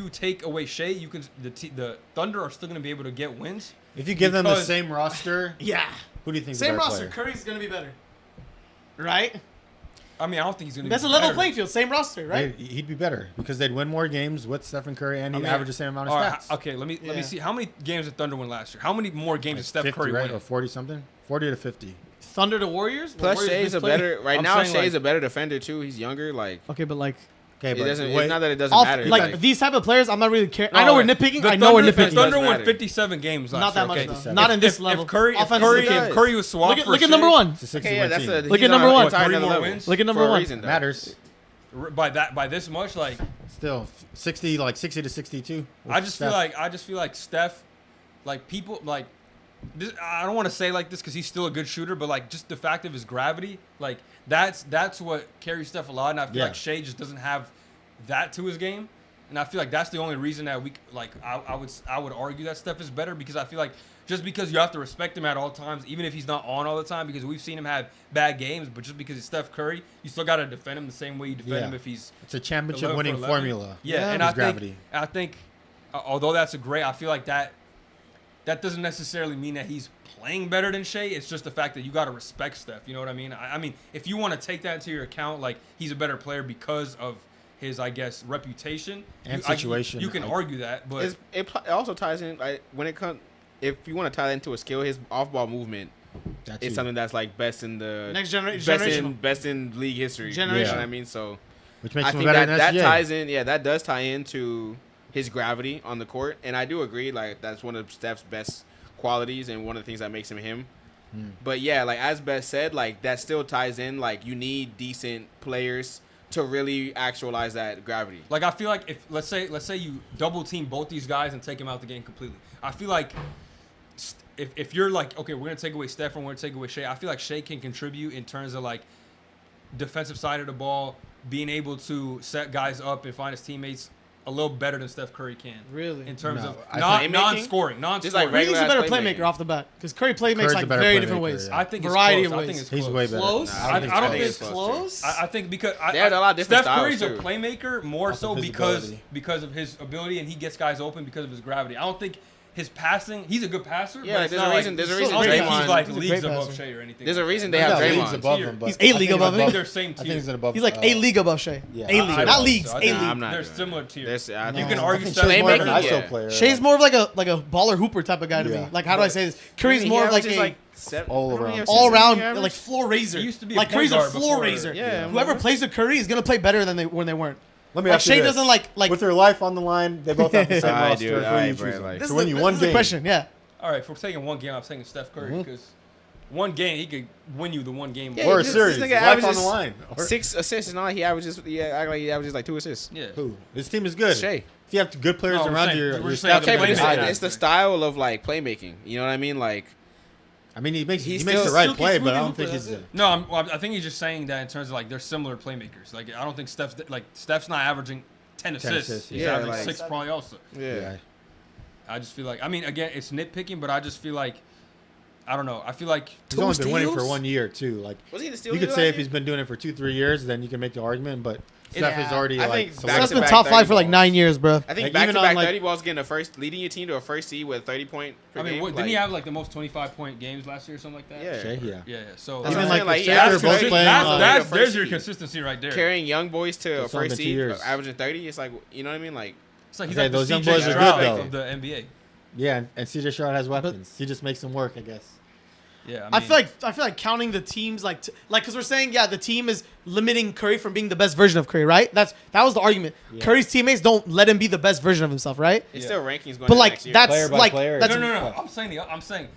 take away Shea, you can the Thunder are still going to be able to get wins. If you give them the Because- same roster, Yeah. who do you think? Same the better roster. player? Curry's gonna be better. Right? I mean, I don't think he's going to. That's a level playing field. Same roster, right? He'd be better because they'd win more games with Stephen Curry and he'd average the same amount of stats. Okay, let me Yeah. see. How many games did Thunder win last year? How many more games did Steph 50, Curry right? win? Or 40 something? 40 to 50. Thunder to Warriors. The Plus, Warriors Shea's a misplayed. better. Right I'm now, saying, Shea's like- a better defender too. He's younger. Like Okay, but like Okay, it but doesn't. wait, It's not that it doesn't off, matter. like these type of players, I'm not really caring. I No, know we're like, nitpicking. the I know we're Thunder- nitpicking. The Thunder Doesn't won matter. 57 games last Not that year. much Okay? though. Not in this If level. Curry Offensively. does. was swapped for Look at Shea, number one. it's a 60 okay, yeah, that's a. Look he's at number on an one. entire 3 another more level. wins? Look at number For a one. reason, though. matters. by this much, like Still 60 to 62. I just feel like Steph, like people like this, I don't want to say like this because he's still a good shooter, but like just the fact of his gravity, like that's what carries Steph a lot, and I feel Yeah. like Shea just doesn't have that to his game, and I feel like that's the only reason that we like I would argue that Steph is better because I feel like just because you have to respect him at all times, even if he's not on all the time, because we've seen him have bad games, but just because it's Steph Curry, you still got to defend him the same way you defend Yeah. him if he's It's a championship 11 for winning 11. formula. Yeah, and His I gravity. think, although that's a great, I feel like that doesn't necessarily mean that he's playing better than Shea. It's just the fact that you got to respect Steph. You know what I mean? I mean, if you want to take that into your account, like he's a better player because of his, I guess, reputation And you, situation. You can argue that, but It also ties in like when it comes. If you want to tie that into a skill, his off-ball movement That's is you. something that's like best in the Next generation. best in league history. You know Generational. what I mean? So Which makes I him think better that than SGA. ties in. Yeah, that does tie into his gravity on the court, and I do agree. Like that's one of Steph's best qualities and one of the things that makes him him. But yeah, like as Beth said, like that still ties in. Like you need decent players to really actualize that gravity. like I feel like if let's say you double team both these guys and take him out the game completely, I feel like if you're like, okay, we're gonna take away Steph and we're gonna take away Shea, I feel like Shea can contribute in terms of like defensive side of the ball, being able to set guys up and find his teammates a little better than Steph Curry can. Really? In terms No, of I think- non-scoring. Just like Really, he's a regular better playmaking. playmaker off the bat because Curry makes Curry's a like better very playmaker, different ways. yeah. I think Variety it's of close. I think ways. it's He's close. way better. Close? Nah, I don't think think it's it's close. I think because They had a lot of different Steph Curry's styles, a too. playmaker more Off so of his because ability. of his ability and he gets guys open because of his gravity. I don't think his passing. He's a good passer. Yeah, but it's there's not a reason- Like, there's a I reason don't think Draymond- he's like He's a leagues great above passer. Shea or anything. There's a like reason that. they have He's Draymond. leagues above him, but He's I 8 think league he's above him. I think they're same I think tier. he's above. He's like A league above Shea. Yeah. A I- league, I not would. leagues. So I A think league. I'm not They're doing similar that. tiers. I You think can so. argue I think Steph Shea's more of an Playmaking, ISO yeah. player. Shea's more of like a baller hooper type of guy to me. Yeah. Like how do I say this? Curry's He more of like averages, a all how many around. assists all does he around average? like floor raiser. He used to be a like point Curry's a guard floor before- raiser. Yeah. Whoever plays with Curry is gonna play better than when they weren't. Let me Like ask you Shea this. doesn't like With their life on the line, they both have the same Alright, roster. dude, Who are alright, you bro, choosing? like- this To is win the, you this one is the game. question. Yeah. All right, if we're taking one game, I'm taking Steph Curry because one game he could win you the one game. Yeah, Or a this series. nigga Life on averages the line. Or- 6 assists, and all he averages, act like he averages like 2 assists. Yeah. Who? This team is good. Shea. If you have good players No, we're around saying- you, we're your just saying stats the are Okay, but gonna playmaking. be high. it's the style of like playmaking. You know what I mean? Like, I mean, he makes He's the still right silky play, but smoothie I don't hooper, think he's. that's it. No, I think he's just saying that in terms of like they're similar playmakers. Like I don't think Steph's not averaging 10 assists. assists, He's yeah. averaging like- 6 probably also. yeah. I just feel like again it's nitpicking, but I just feel like I don't know. I feel like He's only been winning for steals? 1 year too. Like Was he the steal you leader could say last if he's year? been doing it for 2-3 years, then you can make the argument. But Steph is already I like. think selected. Steph's been back-to-back top 5 30 for like balls. 9 years, bro. I think Like, back even to on, back like- 30 balls getting leading your team to a first seed with 30 point per I mean, game. didn't he have like the most 25-point games last year or something like that? Yeah. Shea, yeah. Yeah. So That's Even what I'm like saying, the he Shea, averages they're both 30. playing. That's- there's your seed. consistency right there. carrying young boys to a It's only first been 2 seed, years. averaging 30. It's like, you know what I mean? Like, It's like he's Okay, like the those young CJ boys are Stroud good, though. of the NBA. Yeah, and CJ Stroud has weapons. He just makes them work, I guess. Yeah. I feel like counting the teams like because we're saying the team is limiting Curry from being the best version of Curry, right? That was the argument. Yeah. Curry's teammates don't let him be the best version of himself, right? it's Yeah. still rankings going But into like next year. that's Player by like player. that's No. I'm saying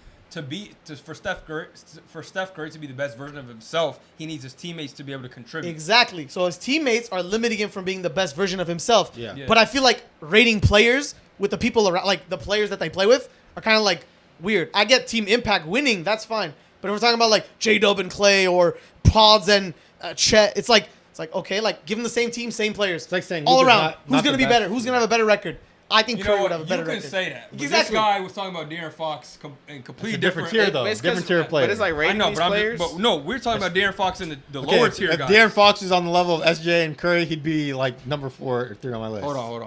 for Steph Curry to be the best version of himself, he needs his teammates to be able to contribute. exactly. So his teammates are limiting him from being the best version of himself. Yeah. Yeah. But I feel like rating players with the people around, like the players that they play with, are kind of like weird. I get team impact winning, that's fine. But if we're talking about like J-Dub and Clay or Pods and Chet, it's like okay, like give them the same team, same players. It's like saying all Luka's around. not Who's the gonna be best. better? Who's gonna have a better record? I think You Curry know would what? have a better You can record. say that. But Exactly. This guy was talking about De'Aaron Fox in It's completely a different tier, though. It's 'cause- Different tier of But players. it's like I rating know, these but players. but no, we're talking about De'Aaron Fox in the Okay, lower tier if guys. De'Aaron Fox is on the level of SJ and Curry, he'd be like number 4 or 3 on my list. Hold on. What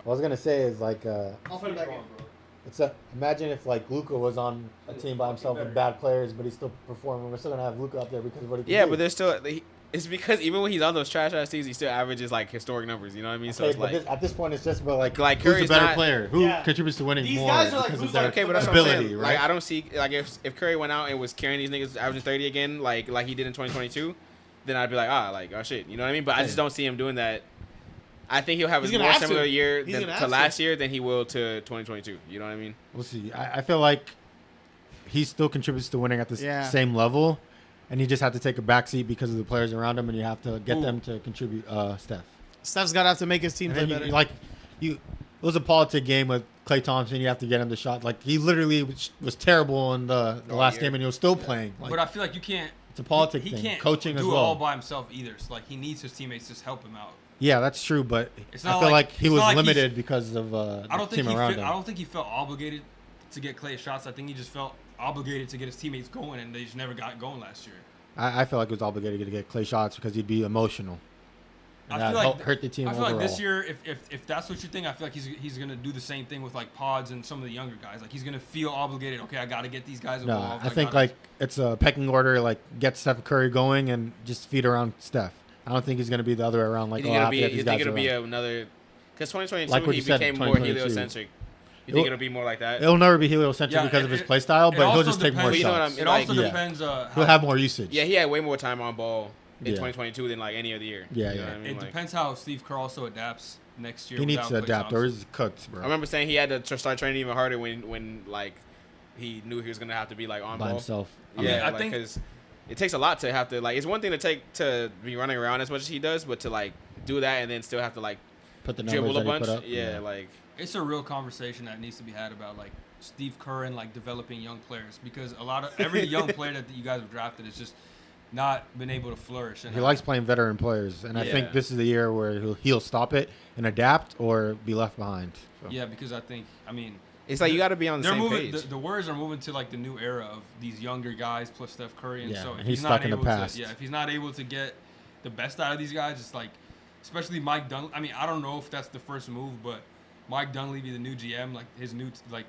I was gonna say is like, I'll put it back in. imagine if like Luka was on a team by himself with bad players, but he's still performing. We're still gonna have Luka up there because of what he can Yeah, do. but there's still. It's because even when he's on those trash ass teams, he still averages like historic numbers. You know what I mean? So Okay, it's but like. at this point, it's just about like Like, who's the Curry's better not- player, who Yeah. contributes to winning These more guys are like, because who's of their like- Okay, but that's what I'm ability, saying. right? Like, I don't see like if Curry went out and was carrying these niggas averaging 30 again, like he did in 2022, then I'd be like, oh shit, you know what I mean? But I just don't see him doing that. I think he'll have He's a gonna more have to. similar year He's than gonna to have last to. year than he will to 2022. You know what I mean? We'll see. I feel like he still contributes to winning at the Yeah. same level, and he just had to take a backseat because of the players around him, and you have to get Ooh. them to contribute. Steph. Steph's gotta have to make his team And play then better. it was a politic game with Klay Thompson. You have to get him the shot. Like he literally was terrible in the last year. game, and he was still playing. Like, But I feel like you can't. it's a politic He thing. can't Coaching do as it well. all by himself either. So like he needs his teammates to help him out. Yeah, that's true, but It's I not feel like- like he it's was not like limited because of I the don't think team around him. I don't think he felt obligated to get Clay shots. I think he just felt obligated to get his teammates going, and they just never got going last year. I feel like he was obligated to get Clay shots because he'd be emotional. And I feel that like hurt the team I feel overall. like this year, if that's what you think, I feel like he's gonna do the same thing with like Pods and some of the younger guys. Like he's gonna feel obligated. Okay, I gotta get these guys No, involved. I think gotta- like it's a pecking order. Like get Steph Curry going and just feed around Steph. I don't think he's gonna be the other way around. Like You oh, think I it'll have to be? get these You think guys it'll be around. another? Because 2022 Like what he you said, became more 2022. heliocentric. You It'll- think it'll be more like that? It'll never be heliocentric Yeah, because of his it- play style, it but he'll also just take more depends- You know what shots. I'm- it like- also Yeah. depends. He'll have more usage. Yeah, he had way more time on ball in Yeah. 2022 than like any other year. Yeah, You know yeah. what I mean? It Like, depends how Steve Kerr also adapts next year. He needs without to Klay adapt, or Thompson. he's cooked, bro. I remember saying he had to start training even harder when like he knew he was gonna have to be like on by ball. himself. I mean, Yeah, I like, think- because it takes a lot to have to like. It's one thing to be running around as much as he does, but to like do that and then still have to like Put the dribble numbers a that he bunch. put up. Yeah, like It's a real conversation that needs to be had about like Steve Kerr and like developing young players because every young player that you guys have drafted is just not been able to flourish. And He likes playing veteran players, and I Yeah. think this is the year where he'll stop it and adapt or be left behind. So. Yeah, because I think, I mean, It's like you got to be on the they're same moving. page. The Warriors are moving to like the new era of these younger guys plus Steph Curry, and Yeah, so and if he's he's not stuck in the able past. to, if he's not able to get the best out of these guys, it's like, especially Mike Dunleavy. I mean, I don't know if that's the first move, but Mike Dunleavy, the new GM, like his new, like,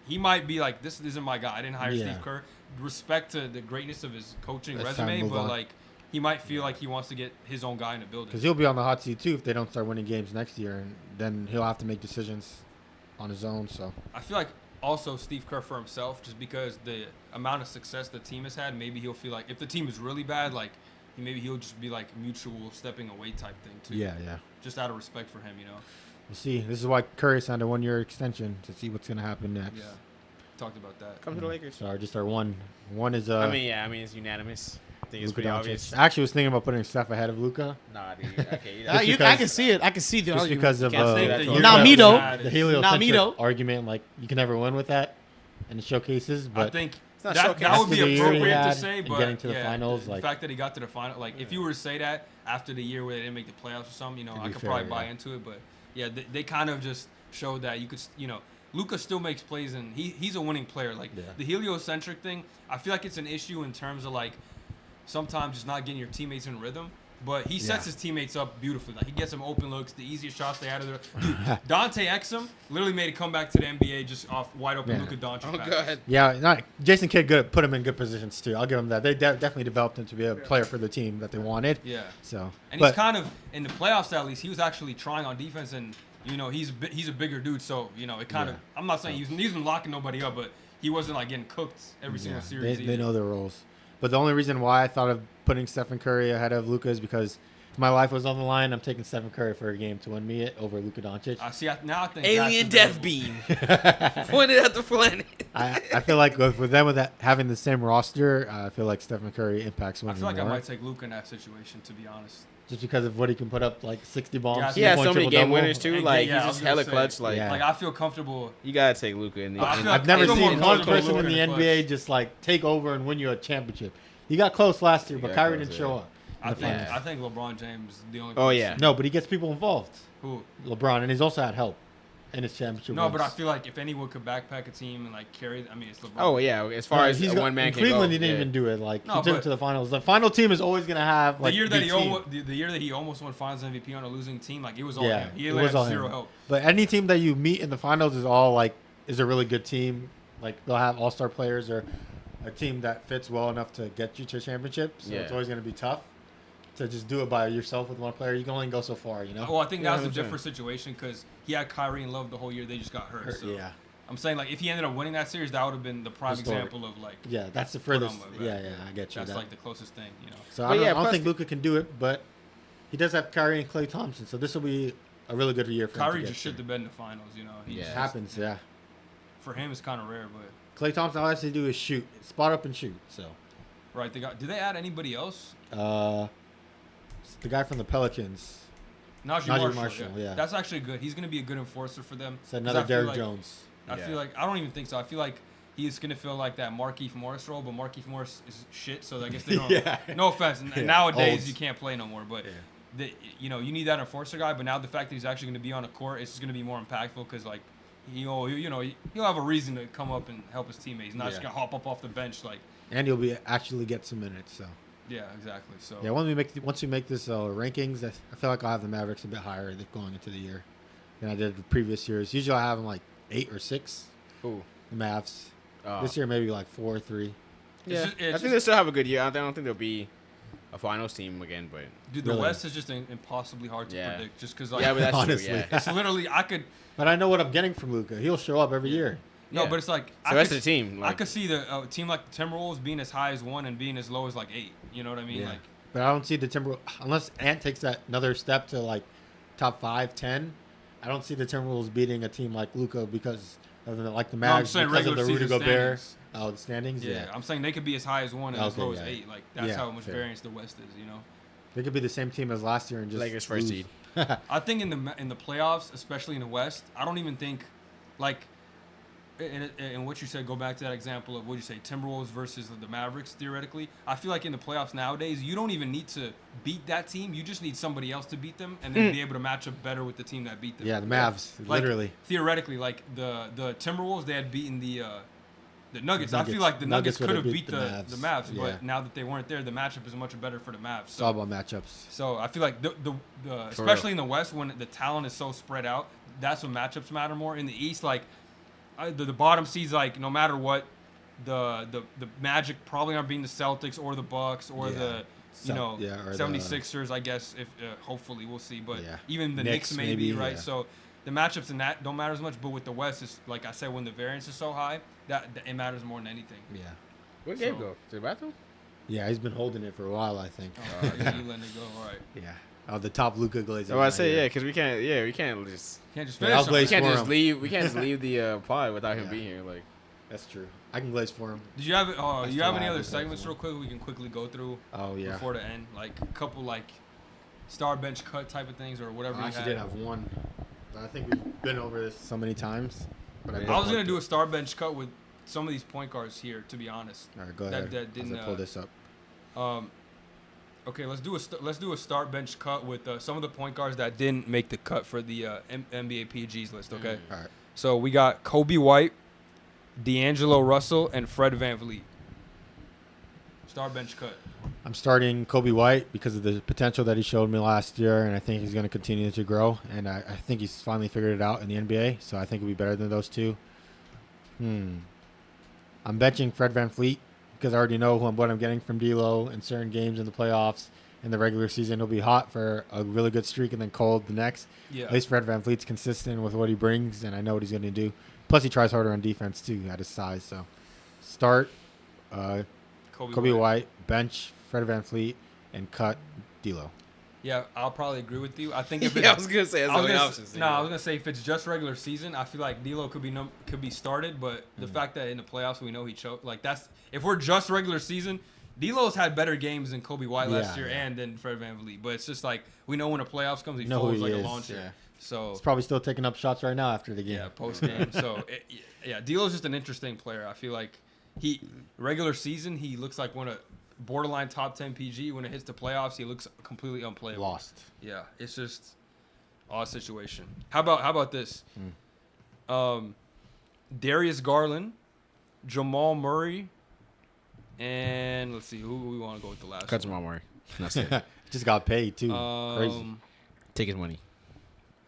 he might be like, this isn't my guy. I didn't hire Yeah. Steve Kerr. Respect to the greatness of his coaching It's time to resume, move but on. like, he might feel like he wants to get his own guy in the building. Because he'll be on the hot seat too if they don't start winning games next year, and then he'll have to make decisions on his own. So I feel like also Steve Kerr for himself, just because the amount of success the team has had, maybe he'll feel like if the team is really bad, like maybe he'll just be like mutual stepping away type thing too. yeah, Just out of respect for him, you know. we'll see. This is why Curry signed a 1-year extension to see what's gonna happen next. Yeah. Talked about that. Come to the Lakers. So just our one is I mean, it's unanimous. I think it's Luka pretty Doncic. obvious. I actually was thinking about putting Steph ahead of Luka. Nah, dude. Okay. Just I because- can see it. I can see the Just argument. because of Can't say that to the- Not me, though. the heliocentric Namido. argument, like you can never win with that in the showcases. But I think not that showcase. would be After the year he appropriate to had say, and but getting to the yeah, finals, the like- fact that he got to the final, like if you were to say that after the year where they didn't make the playoffs or something, you know, It'd I be could fair, probably buy yeah. into it. But yeah, they kind of just showed that you could, you know, Luka still makes plays and he's a winning player. Like Yeah. the heliocentric thing, I feel like it's an issue in terms of like sometimes just not getting your teammates in rhythm. But he sets Yeah. his teammates up beautifully. Like he gets them open looks, the easiest shots they had of their. Dude, Dante Exum literally made a comeback to the NBA just off wide open Yeah. Luka Doncic. Oh, passes. God. yeah, Jason Kidd put him in good positions too. I'll give him that. They definitely developed him to be a player for the team that they wanted. Yeah. So, And but he's kind of in the playoffs at least. He was actually trying on defense, and you know he's a bigger dude. So you know it kind of. Yeah. I'm not saying he wasn't locking nobody up, but he wasn't like getting cooked every single series. they either. know their roles. But the only reason why I thought of putting Stephen Curry ahead of Luka is because if my life was on the line, I'm taking Stephen Curry for a game to win me it over Luka Doncic. I see. Now I think Alien that's death debatable. beam pointed at the planet. I feel like with them having the same roster, I feel like Stephen Curry impacts I winning feel like I more. might take Luka in that situation, to be honest. Just because of what he can put up, like 60 bombs. Yeah, He has 60-point so many game triple-double. winners too. And Like yeah, I he's was just gonna hella say, clutch. Like Yeah. Like I feel comfortable. you gotta take Luka in the. I feel I've like never I feel more seen one comfortable person in Luka the in the NBA clutch. just like take over and win you a championship. He got close last year, He but got Kyrie close, didn't yeah. show up. I think Yeah. I think LeBron James is the only. Oh, person. yeah. No, but he gets people involved. Who? LeBron, and he's also had help in his championship. No, wins. but I feel like if anyone could backpack a team and like carry, I mean, it's LeBron. Oh yeah, as far as he's one man in can Cleveland, go. he didn't yeah. even do it. Like No, he took but- it to the finals. The final team is always gonna have like the year that big he team. almost the year that he almost won Finals MVP on a losing team, like it was all Yeah, him. He it had was all zero him. help. But any team that you meet in the finals is all like is a really good team. Like they'll have all-star players or a team that fits well enough to get you to a championship. So it's Yeah. always gonna be tough to just do it by yourself with one player. You can only go so far, you know. Well, I think Yeah, that was a 100%. different situation because he had Kyrie and Love the whole year. They just got hurt. So yeah, I'm saying like if he ended up winning that series, that would have been the prime Historic. example of like yeah, that's the put on furthest. my back. Yeah, I get you. that's that. like the closest thing, you know. So But I don't, yeah, I don't plus think Luka can do it, but he does have Kyrie and Klay Thompson, so this will be a really good year for him. Kyrie to just get shit the bed in the finals, you know. He Yeah. just- It happens, yeah. For him, it's kind of rare, but Klay Thompson, all he has to do is shoot, spot up and shoot. So, right. They got. Did they add anybody else? it's the guy from the Pelicans. Najee Najee Marshall. Marshall, yeah. That's actually good. He's gonna be a good enforcer for them. It's 'Cause another I feel Derrick like- Jones. I Yeah. feel like I don't even think so. I feel like he's gonna feel like that Markieff Morris role, but Markieff Morris is shit. So I guess they don't. Yeah. No offense. Yeah. Nowadays Olds. you can't play no more, but Yeah. you know you need that enforcer guy. But now the fact that he's actually gonna be on a court, it's just gonna be more impactful because like he'll have a reason to come up and help his teammates. He's not just Yeah. gonna hop up off the bench like. And he'll be actually get some minutes. So, Yeah, exactly. So yeah, once we make this rankings, I feel like I'll have the Mavericks a bit higher going into the year than I did the previous years. Usually I have them like 8 or 6. Who? The Mavs. Oh. This year maybe like 4 or 3. Yeah, just- it's I think just- they still have a good year. I don't think they'll be a finals team again, but dude, the Really? West is just impossibly hard to Yeah. predict, just because like yeah, but that's Honestly. true. Yeah. it's literally I could. But I know what I'm getting from Luka. He'll show up every year. No, Yeah. but it's like So the rest of the team, I like, could see the team like the Timberwolves being as high as 1 and being as low as like 8. You know what I mean? Yeah. Like But I don't see the Timberwolves unless Ant takes that another step to like top 5, 10. I don't see the Timberwolves beating a team like Luka because of the I'm Mavs saying because of regular the Rudy season Gobert. standings. Oh, the standings. yeah, I'm saying they could be as high as 1 and as Okay, low as yeah. 8. Like that's Yeah, how much fair. variance the West is. You know. They could be the same team as last year and just Lakers first lose. seed. I think in the playoffs, especially in the West, I don't even think like and what you said, go back to that example of what you say, Timberwolves versus the Mavericks. Theoretically, I feel like in the playoffs nowadays, you don't even need to beat that team. You just need somebody else to beat them, and then be able to match up better with the team that beat them. Yeah, the Mavs, Like, literally. theoretically, like the Timberwolves, they had beaten the Nuggets. I feel Nuggets. like the Nuggets could have would've beat the Mavs, Yeah. but now that they weren't there, the matchup is much better for the Mavs. It's all about matchups. So I feel like the especially in the West when the talent is so spread out, that's when matchups matter more. In the East, like the bottom seeds, like no matter what, the Magic probably aren't beating the Celtics or the Bucks or Yeah. the or 76ers. I guess if hopefully we'll see, but Yeah. even the Knicks, Knicks maybe, right? yeah. So the matchups in that don't matter as much. But with the West, it's like I said, when the variance is so high, that it matters more than anything. Yeah. Where'd Gabe So- go? To the bathroom? Yeah, he's been holding it for a while, I think. You letting it go, all right? Yeah. Oh, the top Luka Glazer. Oh, I say yeah, because we can't just Can't just Yeah, finish. I'll them. glaze we can't for just him. leave. We can't just leave the pod without him Yeah. being here. Like, That's true. I can glaze for him. Did you have you still have any have other this segments one. real quick we can quickly go through Oh, yeah. before the end? Like a couple like star bench cut type of things or whatever I you actually had. did have one. I think we've been over this so many times. But I I was gonna do a star bench cut with some of these point guards here, to be honest. All right, go that- ahead. that didn't, As I pull this up. Okay, let's do a start bench cut with some of the point guards that didn't make the cut for the NBA PGs list. Okay, All right. so we got Kobe White, D'Angelo Russell, and Fred VanVleet. Star bench cut. I'm starting Kobe White because of the potential that he showed me last year, and I think he's going to continue to grow. And I think he's finally figured it out in the NBA, so I think he'll be better than those two. I'm benching Fred VanVleet because I already know what I'm getting from D'Lo in certain games in the playoffs. In the regular season, he'll be hot for a really good streak and then cold the next. Yeah. At least Fred VanVleet's consistent with what he brings, and I know what he's going to do. Plus, he tries harder on defense, too, at his size. So, start Kobe White, bench Fred VanVleet, and cut D'Lo. Yeah, I'll probably agree with you. I think if yeah, I was gonna say that's the only options. I was gonna say if it's just regular season, I feel like D'Lo could be started, but the fact that in the playoffs we know he choked, like that's if we're just regular season, D'Lo's had better games than Kobe White last year and than Fred VanVleet, but it's just like we know when the playoffs comes, he Know who folds he like a is, lawn chair. yeah. So He's probably still taking up shots right now after the game. yeah, post game. So D'Lo's just an interesting player. I feel like regular season he looks like one of borderline top 10 PG. When it hits the playoffs, he looks completely unplayable. Lost. Yeah, it's just odd situation. How about this? Darius Garland, Jamal Murray, and let's see who we want to go with the last. Cut one. Jamal Murray. That's it. Just got paid, too. Crazy. Take his money.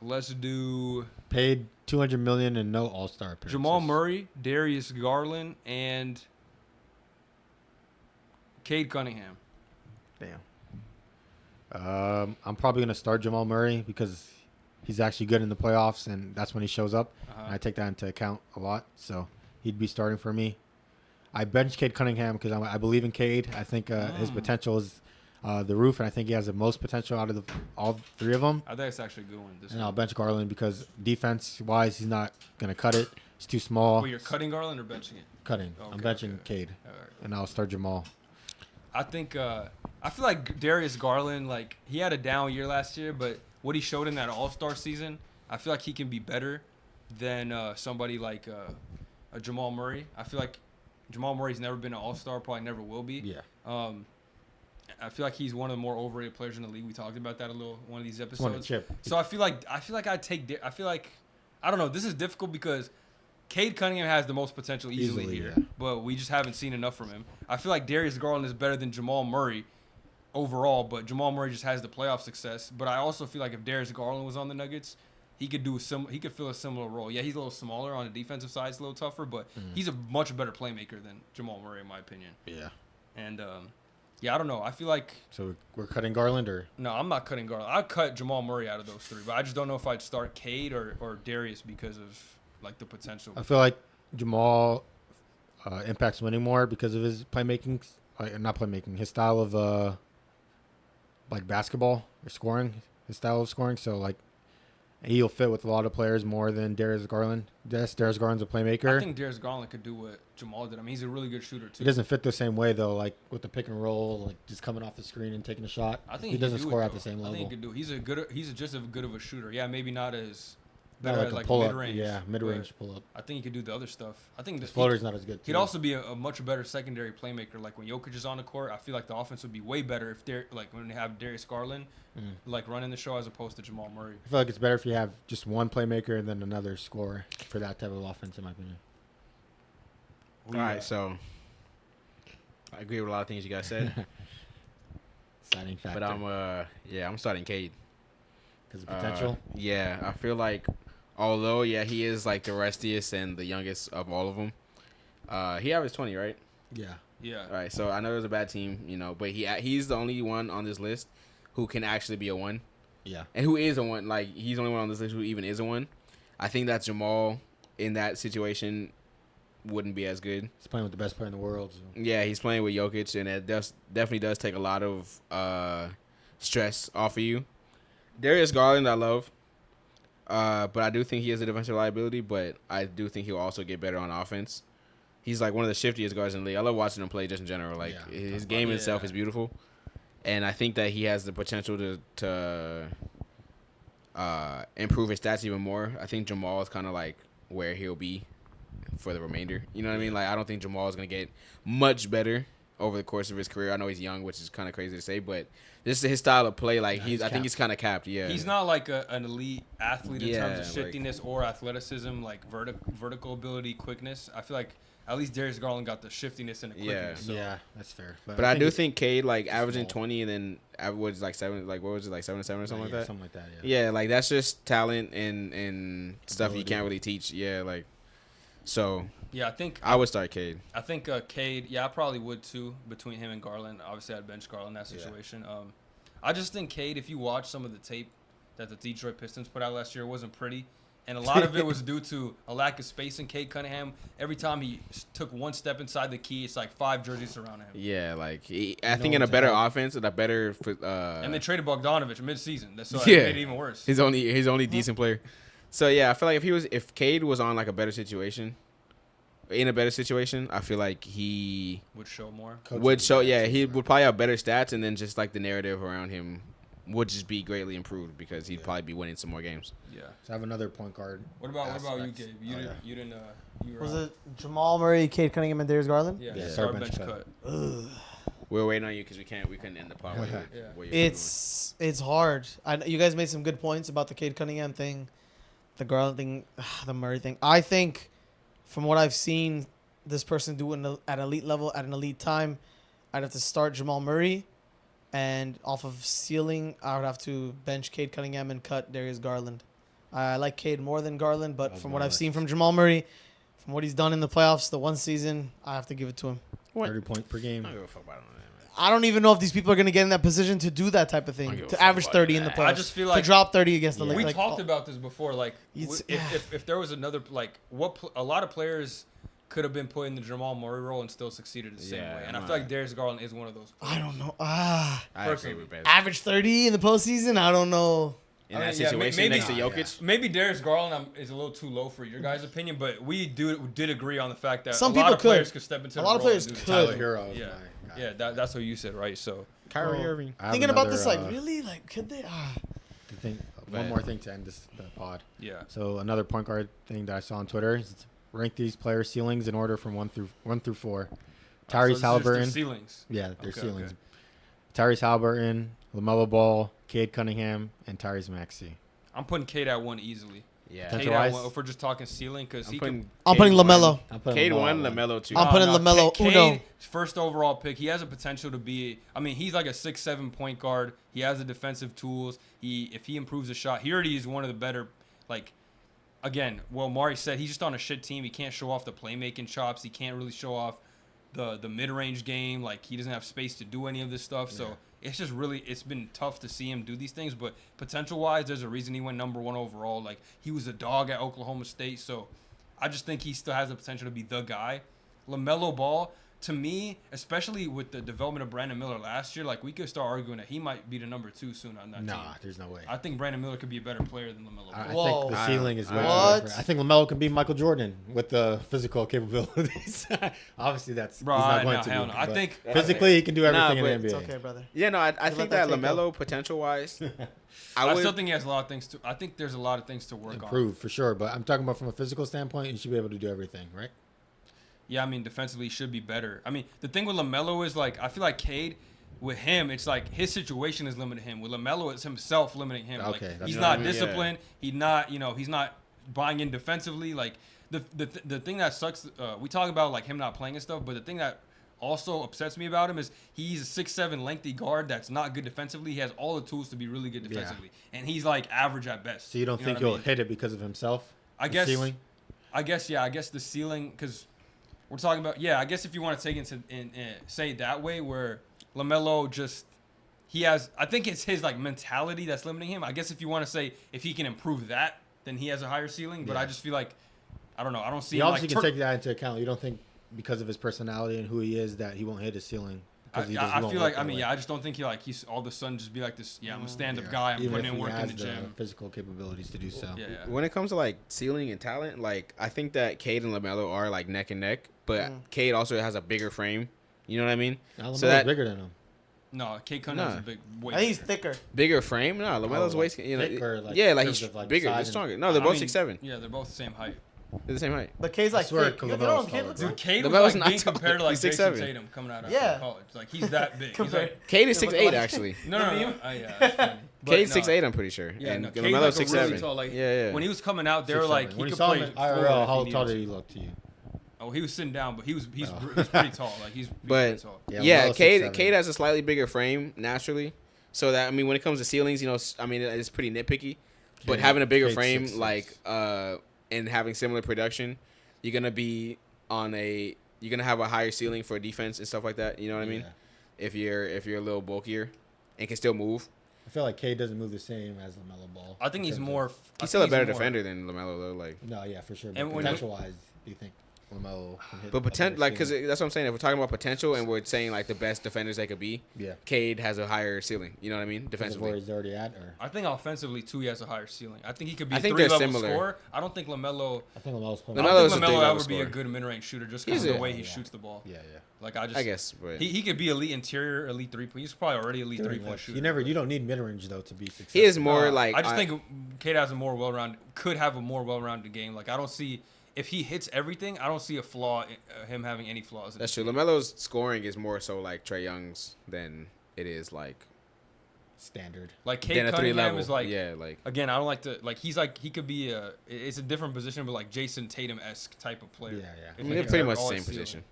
Let's do Paid $200 million and no All-Star appearances. Jamal Murray, Darius Garland, and Cade Cunningham. Damn. I'm probably going to start Jamal Murray because he's actually good in the playoffs, and that's when he shows up. And I take that into account a lot, so he'd be starting for me. I bench Cade Cunningham because I believe in Cade. I think his potential is the roof, and I think he has the most potential out of all three of them. I think it's actually a good one. And I'll bench Garland because defense-wise, he's not going to cut it. He's too small. Wait, you're cutting Garland or benching it? Cutting. I'm Okay, benching okay. Cade, All right. and I'll start Jamal. I think I feel like Darius Garland, like he had a down year last year, but what he showed in that All-Star season, I feel like he can be better than somebody like a Jamal Murray. I feel like Jamal Murray's never been an All-Star, probably never will be. Yeah. I feel like he's one of the more overrated players in the league. We talked about that a little one of these Just want episodes. to chip. So I feel like I don't know. This is difficult because Cade Cunningham has the most potential easily here, yeah. but we just haven't seen enough from him. I feel like Darius Garland is better than Jamal Murray overall, but Jamal Murray just has the playoff success. But I also feel like if Darius Garland was on the Nuggets, he could fill a similar role. Yeah, he's a little smaller on the defensive side, it's a little tougher, but he's a much better playmaker than Jamal Murray in my opinion. Yeah. And yeah, I don't know. I feel like So we're cutting Garland, or no, I'm not cutting Garland. I'd cut Jamal Murray out of those three, but I just don't know if I'd start Cade or Darius because of like the potential. I feel like Jamal impacts winning more because of his playmaking, not playmaking, his style of like basketball or scoring, his style of scoring. So like he'll fit with a lot of players more than Darius Garland. Yes, Darius Garland's a playmaker. I think Darius Garland could do what Jamal did. I mean, he's a really good shooter too. He doesn't fit the same way though, like with the pick and roll, like just coming off the screen and taking a shot. I think he doesn't could do score it, at the though. same I level. think he could do. He's just as good of a shooter. Yeah, maybe not as Not better like at a like pull up. mid-range. Yeah, mid-range pull up. I think he could do the other stuff. I think His the floater's not as good. He'd too. also be a much better secondary playmaker. Like when Jokic is on the court, I feel like the offense would be way better if they're like when they have Darius Garland like running the show as opposed to Jamal Murray. I feel like it's better if you have just one playmaker and then another scorer for that type of offense, in my opinion. All right, so I agree with a lot of things you guys said, Signing factor. but I'm starting Cade. Because of potential. Yeah, I feel like although he is like the rustiest and the youngest of all of them. He averaged 20, right? Yeah. Yeah. All right, so I know it was a bad team, but he's the only one on this list who can actually be a 1. Yeah. And who is a 1? Like, he's the only one on this list who even is a 1. I think that Jamal, in that situation, wouldn't be as good. He's playing with the best player in the world. So. Yeah, he's playing with Jokic, and it definitely does take a lot of stress off of you. Darius Garland, I love. But I do think he is a defensive liability, but I do think he'll also get better on offense. He's like one of the shiftiest guards in the league. I love watching him play just in general. Like, his game itself is beautiful. And I think that he has the potential to improve his stats even more. I think Jamal is kind of like where he'll be for the remainder. You know what I mean? Like, I don't think Jamal is going to get much better over the course of his career. I know he's young, which is kind of crazy to say, but this is his style of play. Like, I think he's kind of capped. Yeah, He's not like an elite athlete in terms of like- shiftiness or athleticism, like vertical ability, quickness. I feel like at least Darius Garland got the shiftiness and the quickness. So. Yeah, that's fair. But I do it's- think Cade, like, averaging small. 20 and then average like 7, like, what was it, like 7 or 7 or something like that? Something like that, yeah. Yeah, like, that's just talent and stuff you Ability. can't really teach. Yeah, like, so Yeah, I would start Cade. I think Cade, I probably would too, between him and Garland. Obviously, I'd bench Garland in that situation. I just think Cade, if you watch some of the tape that the Detroit Pistons put out last year, it wasn't pretty. And a lot of it was due to a lack of space in Cade Cunningham. Every time he took one step inside the key, it's like 5 jerseys surrounding him. Yeah, like, I think in a better offense and a better And they traded Bogdanovich mid-season. That's why Yeah. it made it even worse. his only decent player. So yeah, I feel like if Cade was on like a better situation, in a better situation, I feel like he Would show more. would show. Yeah, he would probably have better stats, and then just like the narrative around him would just be greatly improved because he'd probably be winning some more games. Yeah. So I have another point guard. What about you, aspects. Gabe? Oh, yeah. You didn't. You were Was on- it Jamal Murray, Cade Cunningham, and Darius Garland? Yeah. Yeah, Start bench bench cut. cut. We're waiting on you because we couldn't end the pod. Yeah. It's hard. You guys made some good points about the Cade Cunningham thing, the Garland thing, the Murray thing. I think, from what I've seen, this person do at elite level at an elite time, I'd have to start Jamal Murray, and off of ceiling, I would have to bench Cade Cunningham and cut Darius Garland. I like Cade more than Garland, but from what I've seen from Jamal Murray, from what he's done in the playoffs, the one season, I have to give it to him. 30 points per game. I don't give a fuck about it, man. I don't even know if these people are going to get in that position to do that type of I thing, don't give a to fuck average about 30 in the that. playoffs. I just feel like to drop 30 against the Yeah. we like, talked about this before. Like, It's- if there was another, like, a lot of players could have been put in the Jamal Murray role and still succeeded the same Yeah, way. And I I'm feel like not- Darius Garland is one of those players. I don't know. I agree Personally. with Ben. Average 30 in the postseason? I don't know. In I that mean, yeah, situation maybe- next to Jokic. Maybe Darius Garland is a little too low for your guys' opinion, but we did agree on the fact that Some a lot people of players could. could step into A the lot of role players and do the could. job. Tyler Hero is Yeah, my guy. yeah, that's what you said, right? So Kyrie Oh. Irving. I have Thinking about another, this, like, really? Like, could they? One more thing to end the pod. yeah, So another point guard thing that I saw on Twitter is rank these player ceilings in order from 1 through 4. So Tyrese this is just their Halliburton. ceilings. Yeah, their Okay, ceilings. okay. Tyrese Halliburton, LaMelo Ball, Cade Cunningham, and Tyrese Maxey. I'm putting Cade at 1 easily. Yeah. Potential- Cade at Potential-wise? 1 if we're just talking ceiling, because I'm he putting could. I'm putting Cade LaMelo. I'm putting Cade LaMelo 1, at LaMelo 2. I'm putting LaMelo Cade, uno. first overall pick. He has a potential to be. I mean, he's like a 6'7" point guard. He has the defensive tools. If he improves the shot, he already is one of the better. Like, again, well, Omari said he's just on a shit team. He can't show off the playmaking chops. He can't really show off the mid range game. Like, he doesn't have space to do any of this stuff. So it's just really, it's been tough to see him do these things. But potential wise, there's a reason he went number 1 overall. Like, he was a dog at Oklahoma State. So I just think he still has the potential to be the guy. LaMelo Ball, to me, especially with the development of Brandon Miller last year, like we could start arguing that he might be the number 2 soon on that team. Nah, there's no way. I think Brandon Miller could be a better player than LaMelo I Ball. think the ceiling is way too What? different. I think LaMelo can be Michael Jordan with the physical capabilities. Obviously, that's Bro, he's not no, going to hell be. no. I but think physically he can do everything Nah, in the It's NBA. okay, brother. Yeah, no, I let think that that take LaMelo potential wise, I would still think he has a lot of things to. I think there's a lot of things to work on. Improve for sure, but I'm talking about from a physical standpoint. You should be able to do everything, right? Yeah, I mean, defensively, he should be better. I mean, the thing with LaMelo is, like, I feel like Cade, with him, it's like his situation is limiting him. With LaMelo, it's himself limiting him. Okay, Like, that's he's what not I mean. disciplined. He's not, he's not buying in defensively. Like, the thing that sucks, we talk about, like, him not playing and stuff, but the thing that also upsets me about him is he's a 6'7" lengthy guard that's not good defensively. He has all the tools to be really good defensively. And he's, like, average at best. So you don't know think what I he'll mean? hit it because of himself? I The guess ceiling? I guess the ceiling, because we're talking about, I guess if you want to take it say it that way, where LaMelo just, he has, I think it's his, like, mentality that's limiting him. I guess if you want to say if he can improve that, then he has a higher ceiling. But Yeah. I just feel like, I don't know, I don't see He him, obviously like, can take that into account. You don't think because of his personality and who he is that he won't hit his ceiling? I Because feel like, I just don't think he's all of a sudden just be like this, I'm a stand-up guy, I'm Even putting if in he work in has the gym. physical capabilities to do so. Yeah. when it comes to like ceiling and talent, like I think that Cade and LaMelo are like neck and neck, but Cade also has a bigger frame. You know what I mean? Now, So LaMelo's that- bigger than him. No, Cade Cunningham's Nah. a big I weight. think he's thicker. Bigger frame? No, LaMelo's Oh, way, like you know, thick or, like, yeah, like terms he's of, like, bigger, size they're and- stronger. No, they're both 6'7". Yeah, they're both the same height. They're the same height. But Cade's like swear thick. You LaMelo's know what Cade taller, looks bro. like? Cade LaMelo's was not like being tall. compared to, like, He's Jason 6'7". Tatum coming out of Yeah. college. Like, he's that big. He's Compared- like, Cade is Yeah, 6'8", but- actually. no. Yeah, that's funny. But Cade's no. 6'8", I'm pretty sure. Yeah, and no, Cade's LaMelo's like a 6'7". really tall, like, yeah. When he was coming out, they were 6'7". like, when he you could saw play him in forward IRL, if how he tall needed did he to. look to you? Oh, he was sitting down, but he's pretty tall. Like he's pretty But tall. yeah, LaMelo's Cade 6'7". Cade has a slightly bigger frame naturally, so that I mean when it comes to ceilings, I mean it's pretty nitpicky, but Cade- having a bigger Cade's frame 6'6". like and having similar production, you're gonna have a higher ceiling for defense and stuff like that. You know what I mean? Yeah. If you're a little bulkier and can still move, I feel like Cade doesn't move the same as LaMelo Ball. I think he's more. he's still a better defender than LaMelo though. Like, No, yeah, for sure. And But when- potential-wise, do you think LaMelo can hit but a better potential like because ceiling? that's what I'm saying. If we're talking about potential and we're saying like the best defenders they could be, Yeah. Cade has a higher ceiling. You know what I mean? Because of where Defensively. he's already at, or I think offensively too, he has a higher ceiling. I think he could be I a think they're 3-level similar. scorer. I don't think LaMelo. I think LaMelo's playing. I LaMelo don't is a think LaMelo three-level ever be a scorer. good mid-range shooter just because He's of the a- way he yeah. shoots the ball. Yeah. Like I guess, but he could be elite interior, elite 3-point. He's probably already elite 3-point shooter. You don't need mid-range though to be successful. he is more like I just think Cade has could have a more well-rounded game. Like I don't see if he hits everything, I don't see a flaw in him having any flaws. that's true. LaMelo's scoring is more so like Trae Young's than it is like standard. Like than Cade a 3 Cunningham level. is like yeah, like again. I don't like to like he's like he could be it's a different position, but like Jason Tatum-esque type of player. Yeah. If I mean, he they're can pretty have much the all same his ceiling. position.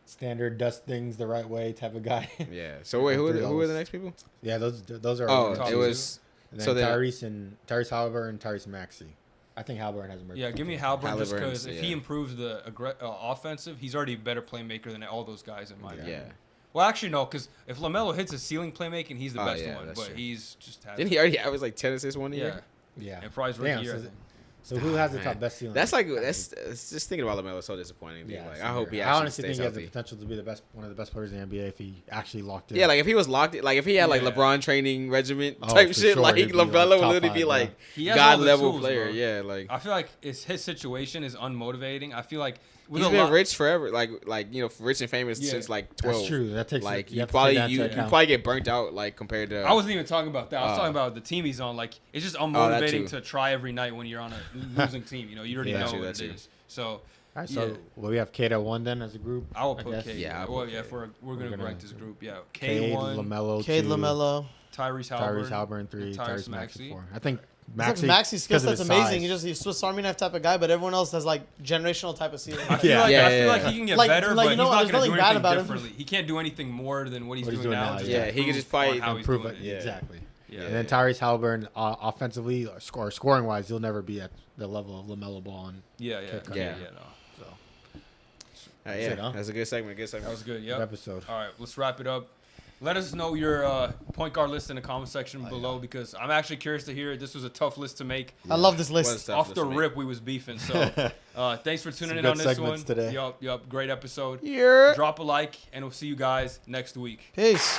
Standard, does things the right way type of guy. Yeah. So wait, who are the 3 levels. next people? Yeah, those are. Oh, top it two. was And then so then- Tyrese Halliburton, Tyrese Maxey. I think Halliburton has emerged. Yeah, give me Halliburton just Halliburton's, because if he yeah. improves the offensive, he's already a better playmaker than all those guys in my Yeah. opinion. yeah. Well, actually, no, because if LaMelo hits a ceiling playmaking, he's the Oh, best yeah, one. that's But true. he's just has Didn't he already average like 10 assists one yeah, year? Yeah. and probably his rookie Damn, year. I so, think. so who has the Man. top best ceiling? That's like that's it's just thinking about LaMelo is so disappointing. Dude. Yeah, Like same I hope here. he I actually honestly think stays he has the healthy. potential to be one of the best players in the NBA if he actually locked in. Yeah, like if he was locked, like if he had like Yeah. LeBron training regiment Oh, type for shit, sure, like he'd be, LaMelo like, would top literally five, be bro. like He has all god the level tools, player. bro. Yeah, like I feel like his situation is unmotivating. I feel like with he's a been lot, rich forever, like rich and famous Yeah. since like 12. That's true. That takes Like you you have to probably take that into you account. probably get burnt out like compared to. I wasn't even talking about that. I was Oh. talking about the team he's on. Like it's just that unmotivating too. to try every night when you're on a losing team. You know, you already Yeah. know That too, what that it too. is. So All right, so yeah. well, we have Cade at 1 then as a group. I will I put guess. Cade. Yeah, I'll Well, put yeah, Cade. if we're gonna gonna- rank this group, yeah. Cade, K1, LaMelo, Cade 2, LaMelo. Tyrese Tyrese Halliburton, Halliburton 3, and Tyrese Maxey 4. I think Maxi, Maxey. Maxi's skill 'cause of set's his amazing. size. He's Swiss Army knife type of guy, but everyone else has like generational type of ceiling. I feel Yeah. like Yeah, I feel like yeah. he can get Like- better, like, but you know he's what, not there's gonna do nothing bad anything about him. differently. He can't do anything more than what he's What he's doing doing now. now, just yeah. Yeah, he could just improve probably on how he's Improve doing it. it. Exactly. Yeah. And then Tyrese Halliburton, offensively, scoring wise, he'll never be at the level of LaMelo Ball. And Yeah, yeah, Kick yeah, out. no. so, yeah, it, huh? that's a good segment. Good That segment. was good. good Yep. episode. All right, let's wrap it up. Let us know your point guard list in the comment section below because I'm actually curious to hear it. This was a tough list to make. I love this Was list. tough Off list the to make. rip, we was beefing. So thanks for tuning Some in good on this one. segments today. Yup. Great episode. Yeah. Drop a like, and we'll see you guys next week. Peace.